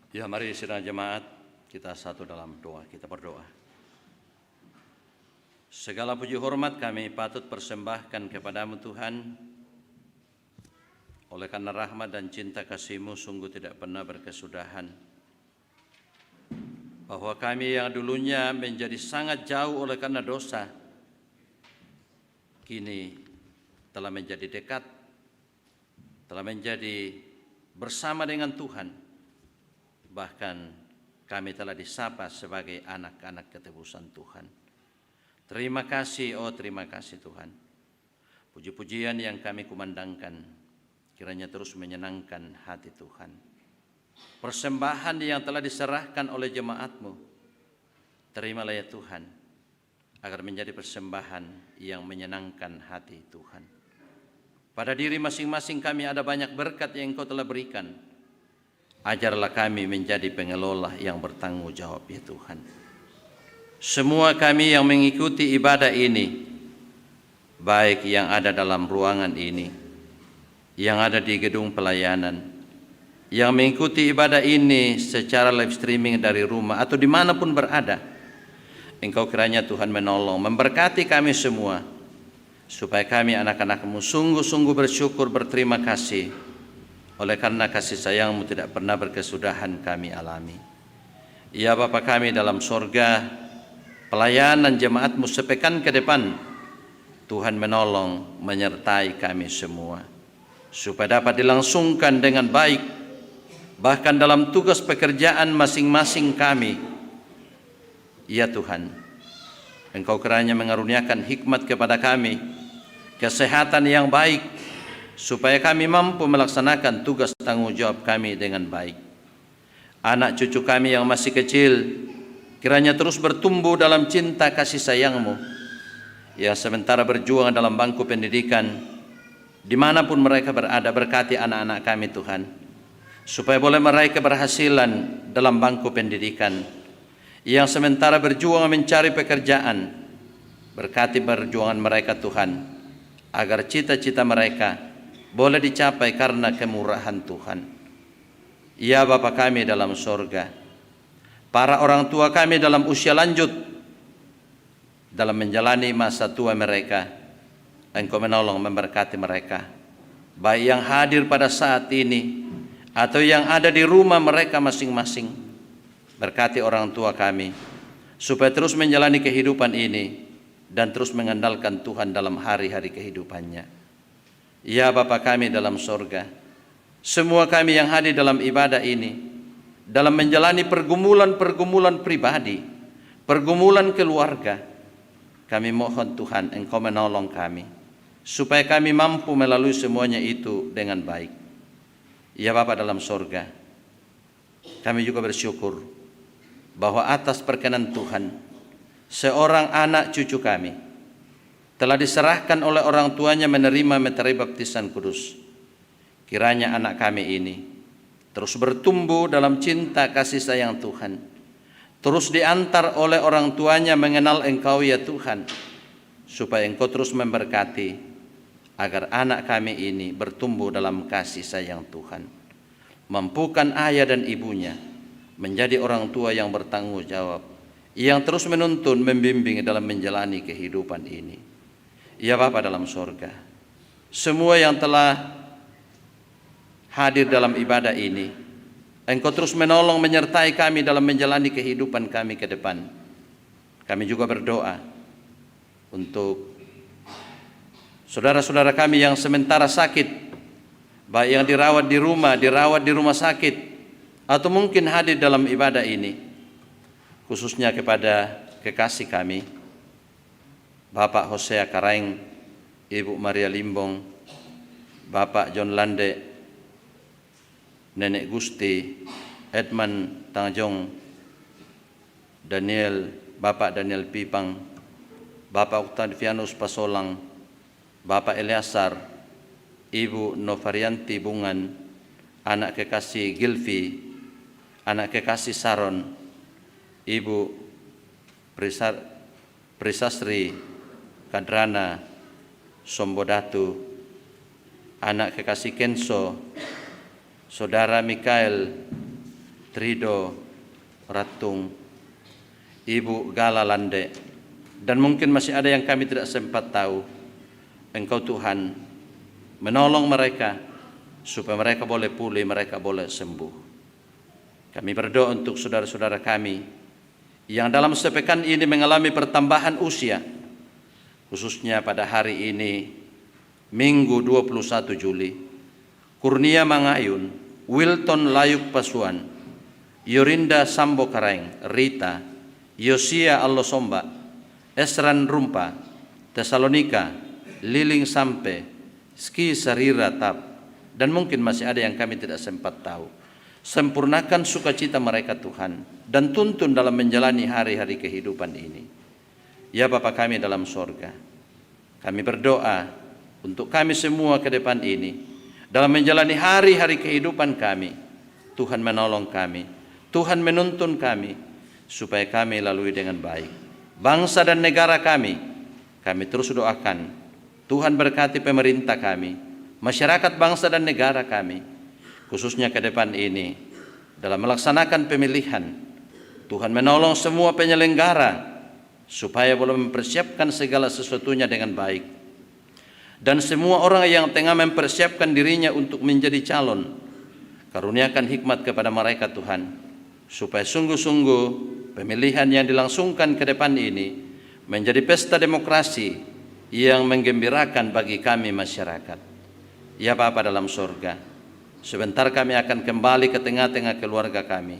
Ya, mari sidang jemaat kita satu dalam doa, kita berdoa. Segala puji hormat kami patut persembahkan kepadamu Tuhan, oleh karena rahmat dan cinta kasih-Mu sungguh tidak pernah berkesudahan. Bahwa kami yang dulunya menjadi sangat jauh oleh karena dosa, kini telah menjadi dekat, telah menjadi bersama dengan Tuhan. Bahkan kami telah disapa sebagai anak-anak ketebusan Tuhan. Terima kasih, oh terima kasih Tuhan. Puji-pujian yang kami kumandangkan kiranya terus menyenangkan hati Tuhan. Persembahan yang telah diserahkan oleh jemaat-Mu, terimalah ya Tuhan, agar menjadi persembahan yang menyenangkan hati Tuhan. Pada diri masing-masing kami ada banyak berkat yang Engkau telah berikan. Ajarlah kami menjadi pengelola yang bertanggung jawab ya Tuhan. Semua kami yang mengikuti ibadah ini, baik yang ada dalam ruangan ini, yang ada di gedung pelayanan, yang mengikuti ibadah ini secara live streaming dari rumah atau dimanapun berada, Engkau kiranya Tuhan menolong, memberkati kami semua, supaya kami anak-anak-Mu sungguh-sungguh bersyukur, berterima kasih. Oleh karena kasih sayang-Mu tidak pernah berkesudahan kami alami. Ya Bapa kami dalam sorga, pelayanan jemaat-Mu sepekan ke depan, Tuhan menolong, menyertai kami semua, supaya dapat dilangsungkan dengan baik, bahkan dalam tugas pekerjaan masing-masing kami. Ya Tuhan, Engkau kiranya mengaruniakan hikmat kepada kami, kesehatan yang baik, supaya kami mampu melaksanakan tugas tanggung jawab kami dengan baik. Anak cucu kami yang masih kecil, kiranya terus bertumbuh dalam cinta kasih sayang-Mu, yang sementara berjuang dalam bangku pendidikan, dimanapun mereka berada. Berkati anak-anak kami Tuhan, supaya boleh meraih keberhasilan dalam bangku pendidikan, yang sementara berjuang mencari pekerjaan. Berkati perjuangan mereka Tuhan, agar cita-cita mereka boleh dicapai karena kemurahan Tuhan. Ya Bapa kami dalam sorga, para orang tua kami dalam usia lanjut, dalam menjalani masa tua mereka, Engkau menolong memberkati mereka, baik yang hadir pada saat ini atau yang ada di rumah mereka masing-masing. Berkati orang tua kami, supaya terus menjalani kehidupan ini dan terus mengandalkan Tuhan dalam hari-hari kehidupannya. Ya Bapa kami dalam sorga, semua kami yang hadir dalam ibadah ini, dalam menjalani pergumulan-pergumulan pribadi, pergumulan keluarga, kami mohon Tuhan Engkau menolong kami, supaya kami mampu melalui semuanya itu dengan baik. Ya Bapa dalam sorga, kami juga bersyukur bahwa atas perkenan Tuhan, seorang anak cucu kami telah diserahkan oleh orang tuanya menerima meterai baptisan kudus. Kiranya anak kami ini terus bertumbuh dalam cinta kasih sayang Tuhan, terus diantar oleh orang tuanya mengenal Engkau ya Tuhan, supaya Engkau terus memberkati agar anak kami ini bertumbuh dalam kasih sayang Tuhan. Mampukan ayah dan ibunya menjadi orang tua yang bertanggung jawab, yang terus menuntun, membimbing dalam menjalani kehidupan ini. Ya Bapa dalam sorga, semua yang telah hadir dalam ibadah ini, Engkau terus menolong menyertai kami dalam menjalani kehidupan kami ke depan. Kami juga berdoa untuk saudara-saudara kami yang sementara sakit, baik yang dirawat di rumah sakit, atau mungkin hadir dalam ibadah ini, khususnya kepada kekasih kami, Bapak Hosea Karaeng, Ibu Maria Limbong, Bapak John Lande, Nenek Gusti, Edman Tangjong, Bapak Daniel Pipang, Bapak Octavianus Pasolang, Bapak Eliasar, Ibu Novarianti Bungan, anak kekasih Gilvi, anak kekasih Saron, Ibu Prisasri Kadrana Sombodatu, anak kekasih Kenso, Saudara Mikael Trido Ratung, Ibu Gala Lande, dan mungkin masih ada yang kami tidak sempat tahu. Engkau Tuhan menolong mereka supaya mereka boleh pulih, mereka boleh sembuh. Kami berdoa untuk saudara-saudara kami yang dalam sepekan ini mengalami pertambahan usia, khususnya pada hari ini, Minggu 21 Juli, Kurnia Mangayun, Wilton Layuk Pasuan, Yorinda Sambo Karaeng, Rita, Yosia Allosomba, Esran Rumpa, Tesalonika, Liling Sampe, Ski Sarira Tap, dan mungkin masih ada yang kami tidak sempat tahu. Sempurnakan sukacita mereka Tuhan, dan tuntun dalam menjalani hari-hari kehidupan ini. Ya Bapa kami dalam sorga, kami berdoa untuk kami semua ke depan ini, dalam menjalani hari-hari kehidupan kami. Tuhan menolong kami, Tuhan menuntun kami, supaya kami lalui dengan baik. Bangsa dan negara kami terus doakan. Tuhan berkati pemerintah kami, masyarakat bangsa dan negara kami, khususnya ke depan ini, dalam melaksanakan pemilihan. Tuhan menolong semua penyelenggara, supaya boleh mempersiapkan segala sesuatunya dengan baik. Dan semua orang yang tengah mempersiapkan dirinya untuk menjadi calon, karuniakan hikmat kepada mereka Tuhan, supaya sungguh-sungguh pemilihan yang dilangsungkan ke depan ini menjadi pesta demokrasi yang menggembirakan bagi kami masyarakat. Ya Bapa dalam surga, sebentar kami akan kembali ke tengah-tengah keluarga kami.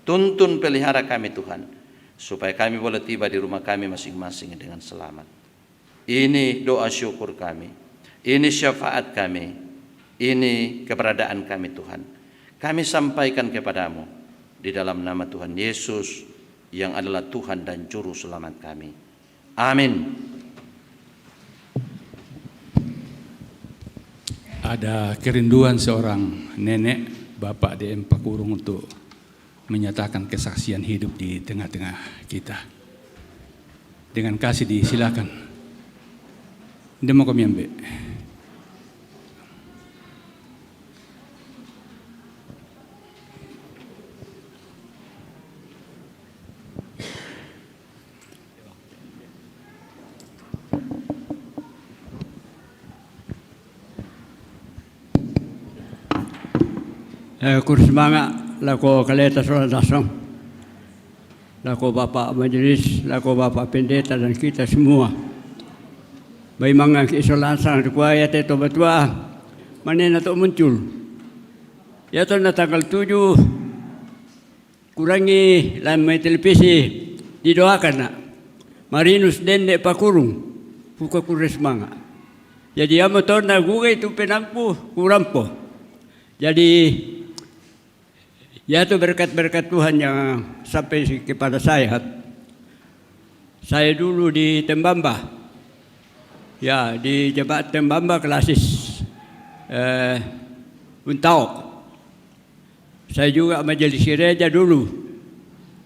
Tuntun pelihara kami Tuhan, supaya kami boleh tiba di rumah kami masing-masing dengan selamat. Ini doa syukur kami, ini syafaat kami, ini keberadaan kami Tuhan. Kami sampaikan kepadamu di dalam nama Tuhan Yesus yang adalah Tuhan dan Juru Selamat kami. Amin. Ada kerinduan seorang nenek, Bapak DM Pakurung, untuk menyatakan kesaksian hidup di tengah-tengah kita. Dengan kasih disilakan. Demo komiambe. Kursemanga lako kaleta soal dasam, lako Bapak Majelis, lako Bapak Pendeta dan kita semua. Bayi mangang keisolasi kuaya teto batua mana tu muncul. Ya tu na tanggal 7 kurangi lamai televisi didoakan nak. Marinus dende pakurung buka Kursemanga. Jadi amo tahun na gugay itu penampu kurampo. Jadi ya itu berkat-berkat Tuhan yang sampai kepada saya. Saya dulu di Tembamba, ya di Jemaat Tembamba Klasis Untau. Saya juga majelis gereja dulu.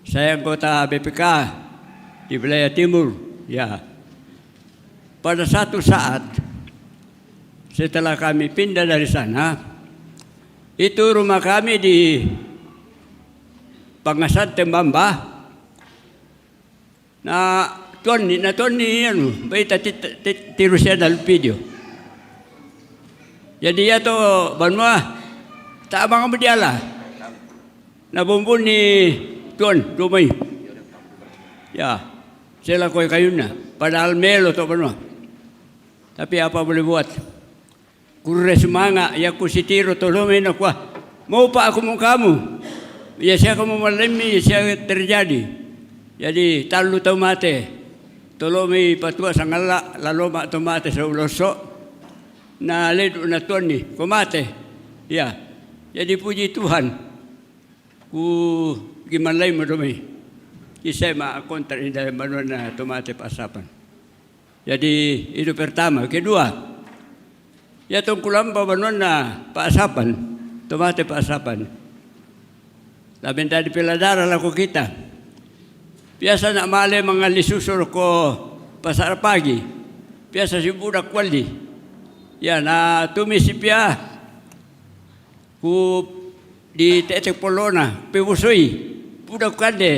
Saya anggota BPK di wilayah timur. Ya, pada satu saat setelah kami pindah dari sana, itu rumah kami di Pangasan Tembamba. Na Tony baita tiru siya dalam video. Jadi ya to banwa tak abang berdiala. Na bumbun ni Tuan rumai. Ya, sila koy kayuna. Padahal melo to banwa. Tapi apa boleh buat? Kursemanga ya kusitiro tolong na kwa. Mau pa ako mo kamu. Ya siya kamu malami siya terjadi. Jadi talu tomate. Tolong mi patua sangala laloma tomate sa uloso. Na ledu na Tony komate. Ya. Jadi puji Tuhan. Ku gimalay mo dumi. Kisah kontra indah manuan na tomate pasapan. Jadi itu pertama. Kedua. Ya tungkulam babanon na paasapan, tomate paasapan. Labi tadi piladara lang ko kita. Biasa na mali mga lisusur ko pasar pagi. Biasa si budak wali. Ya na tumisipya ku di tetek polona, pibusoy, budak kande.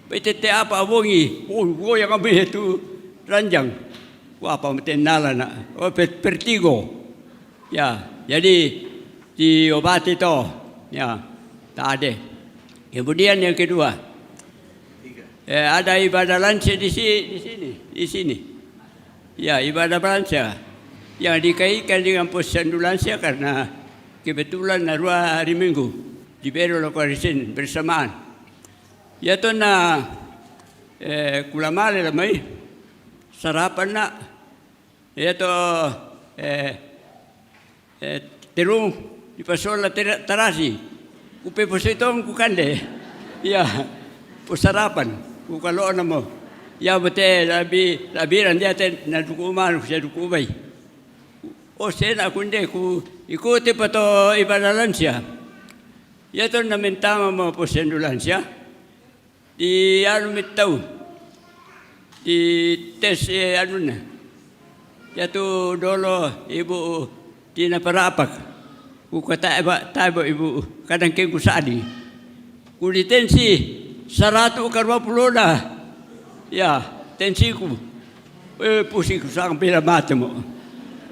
Petete apa abongi, yang kami itu ranjang. Apa menala na vertigo. Ya, jadi diobati to. Ya, tak ada. Kemudian yang kedua, ada ibadah lansia di sini. Ya, ibadah lansia yang dikaitkan dengan posyandu lansia karena kebetulan narua hari Minggu diberi lokalisin bersamaan. Ya tu na kulamale lamai sarapan na. Ito, terung di pasola tarasi. Kupe po sa itong kukande. Ya, po sarapan. Kukaloon na mo. Ya, bate, labiran di atin na dukuman sa dukubay. O sena kundi, ikuti pa to ibanalan siya. Ito namintama mo po sendulan siya. Di ano mitaw. Di tes ano na. Yaitu dolo ibu tinaparapak. Kukata tayo ibu kadang keng kusadi. Kuli tensi 140 na. Ya, tensi ko. Pusing ko sa pilamata mo.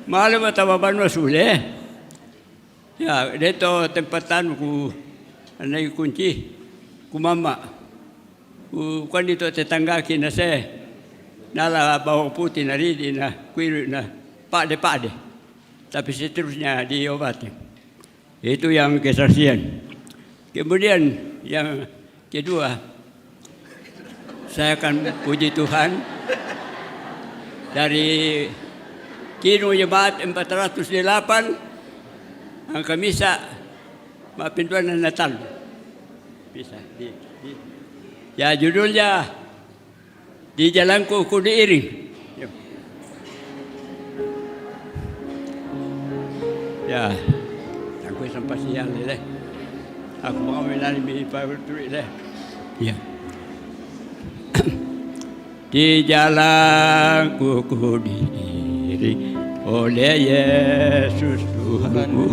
Mahal mo tawaban mo suli. Ya, dito tempatan ko anay kunci. Kumama. Kuan dito tetanggaki na se. Nala bawang putih naridi na kuiru na pade. Tapi seterusnya diobati. Itu yang kesaksian. Kemudian yang kedua, saya akan puji Tuhan dari Kino Jemaat 408 ang kamisa mapinduan na Natal. Bisa. Ya judulnya di jalanku ku diiring. Ya, aku sampai siang ni deh. Aku mau menari mi pabrik deh. Ya. Di jalanku ku diiring oleh Yesus Tuhanku.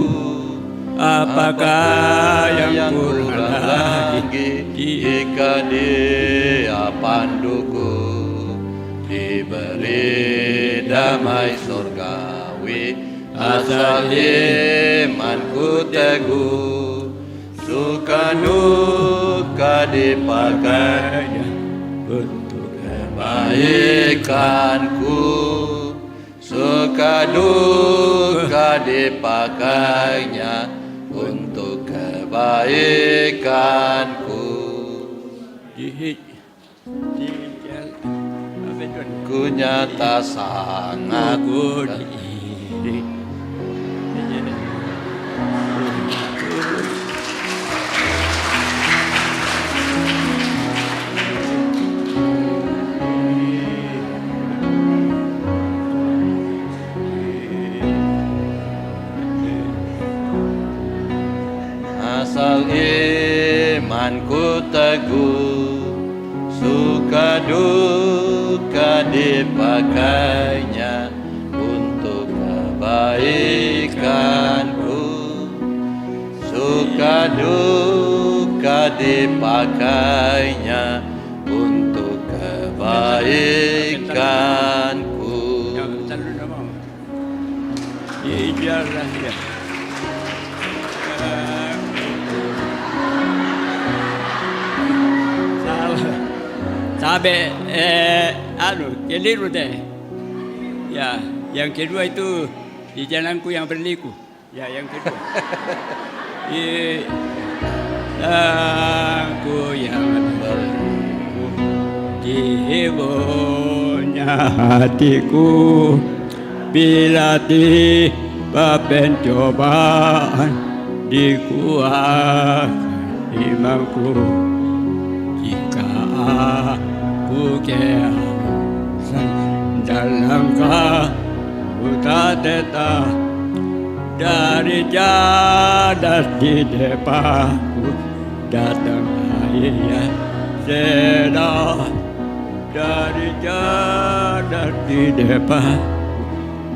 Apakah yang kurang lagi jika Dia panduku, diberi damai surgawi, asal imanku teguh, suka duka dipakainya untuk kebaikanku, suka duka dipakainya untuk kebaikanku. Ku nyata sangat asal imanku teguh, suka duka dipakainya untuk kebaikanku, suka duka dipakainya untuk kebaikanku. Sabe, keliru deh. Ya, yang kedua itu di jalanku yang berliku. Ya, yang kedua. Aku yang berliku jiwanya hatiku bila tiba pencobaan dikuatkan imanku. Jika aku kehabisan dalam kata dari jadas di depanku datang air yang sedang dari jadas di depanku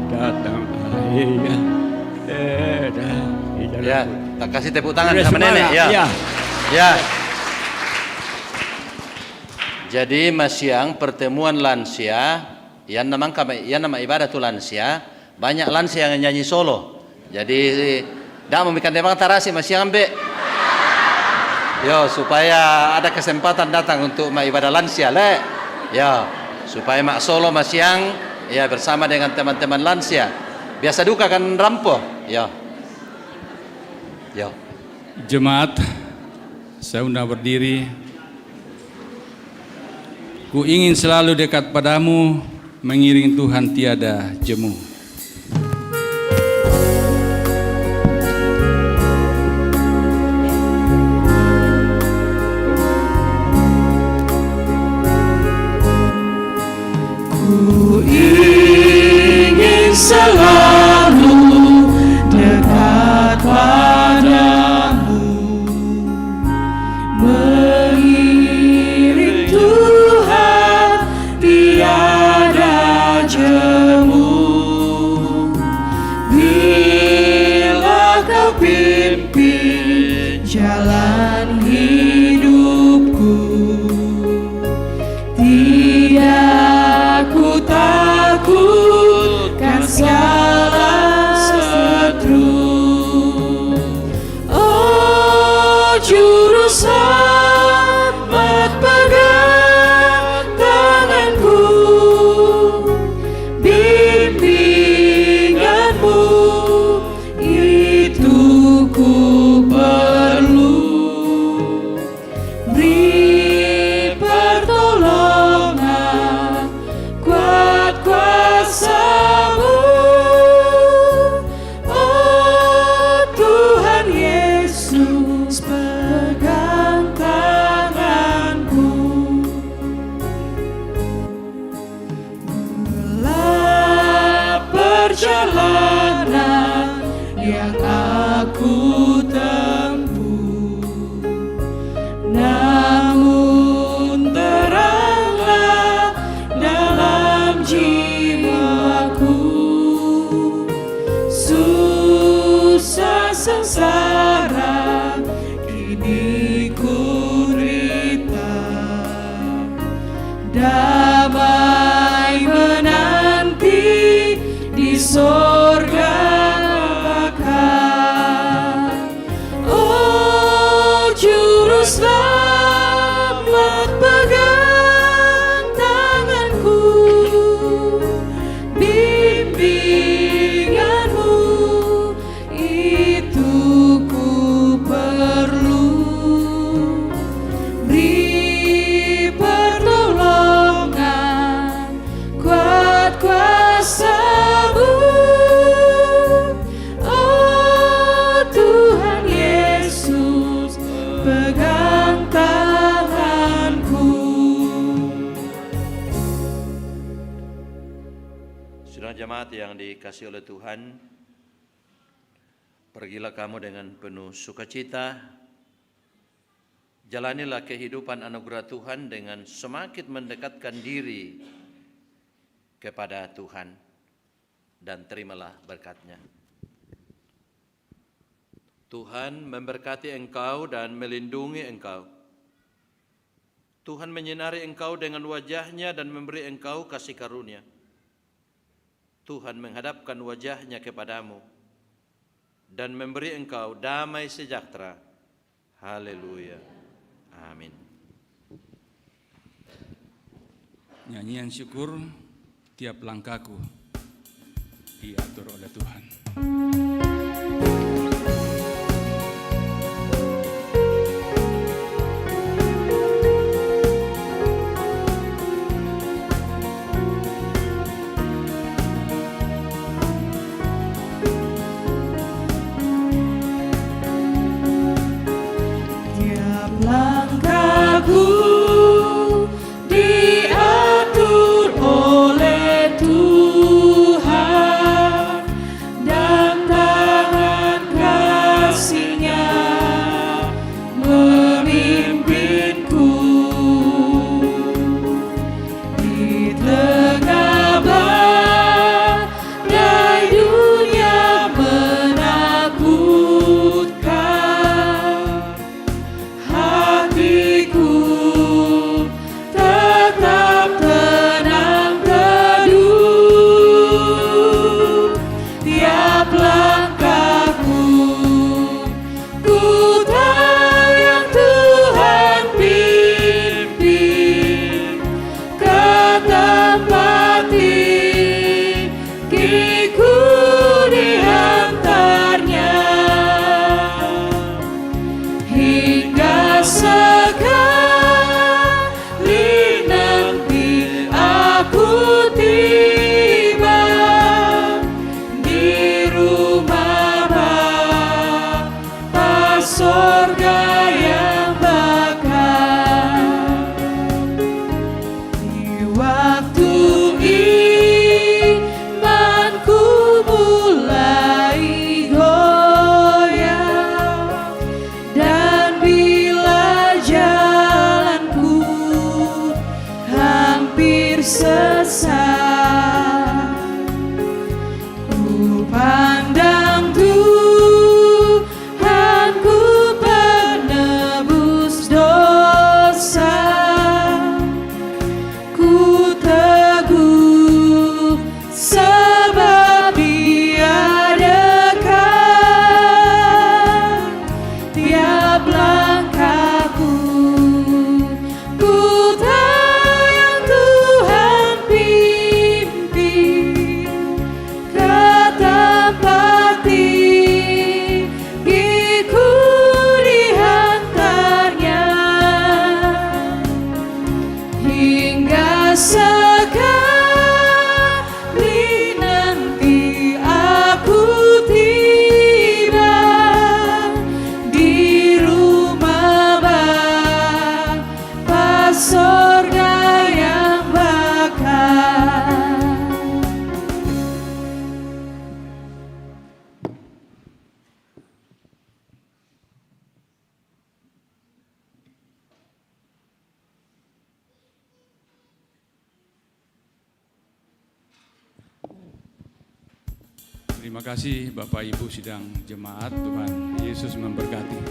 datang air yang sedang. Ya, tak kasih tepuk tangan sama nenek ya. Ya. Jadi Mas Yang, pertemuan lansia yang nama ibadah itu lansia, banyak lansia yang nyanyi solo. Jadi dah memberikan tempat tarasi Mas Yang ambil. Yo, supaya ada kesempatan datang untuk ibadah lansia le. Ya, supaya mak solo Mas Yang ya bersama dengan teman-teman lansia. Biasa duka kan rampo. Ya. Yo. Jemaat, saya undang berdiri. Ku ingin selalu dekat padamu, mengiring Tuhan tiada jemu. Ku ingin selalu dekat padamu, mengiring Tuhan tiada jemu. Bila kau pimpin jalan hidupku, tiada ku takutkan segala setru. Oh juru selamat, pegang tanganku, bimbinganmu itu ku perlu. Beri pertolongan, kuat kuasa-Mu, oh Tuhan Yesus, pegang tanganku. Belah perjalanan yang aku tempuh, namun teranglah dalam jiwaku. Susah sengsara kini ku rita, damai menanti di sorga bakal. Oh bimbinganmu itu ku perlu. Beri pertolongan, kuat kuasa-Mu, oh Tuhan Yesus, pegang tanganku. Saudara jemaat yang dikasihi oleh Tuhan, pergilah kamu dengan penuh sukacita, jalanilah kehidupan anugerah Tuhan dengan semakin mendekatkan diri kepada Tuhan, dan terimalah berkat-Nya. Tuhan memberkati engkau dan melindungi engkau. Tuhan menyinari engkau dengan wajah-Nya dan memberi engkau kasih karunia. Tuhan menghadapkan wajah-Nya kepadamu dan memberi engkau damai sejahtera. Haleluya. Amin. Nyanyian syukur, tiap langkahku diatur oleh Tuhan. Tiap langkahku diatur oleh Tuhan, dan tangan kasih-Nya memimpinku. Di tengah badai dunia menakutkan, hatiku tetap tenang teduh. Tiap langkahku ku tayang Tuhan pimpin ke tempat tinggiku diantarnya, hingga sekali nanti aku tiba di rumah Bapa sorga yang bakal. Di waktu imanku mulai goyah, dan bila jalanku hampir sesat, ku pandang Tuhanku penebus dosa. Ku teguh sebab Dia dekat. Tiap langkahku ku tayang Tuhan pimpin ke tempat tinggiku diantarnya, hingga sekali nanti aku tiba di rumah Bapa sorga yang bakal. Terima kasih Bapak Ibu sidang jemaat, Tuhan Yesus memberkati.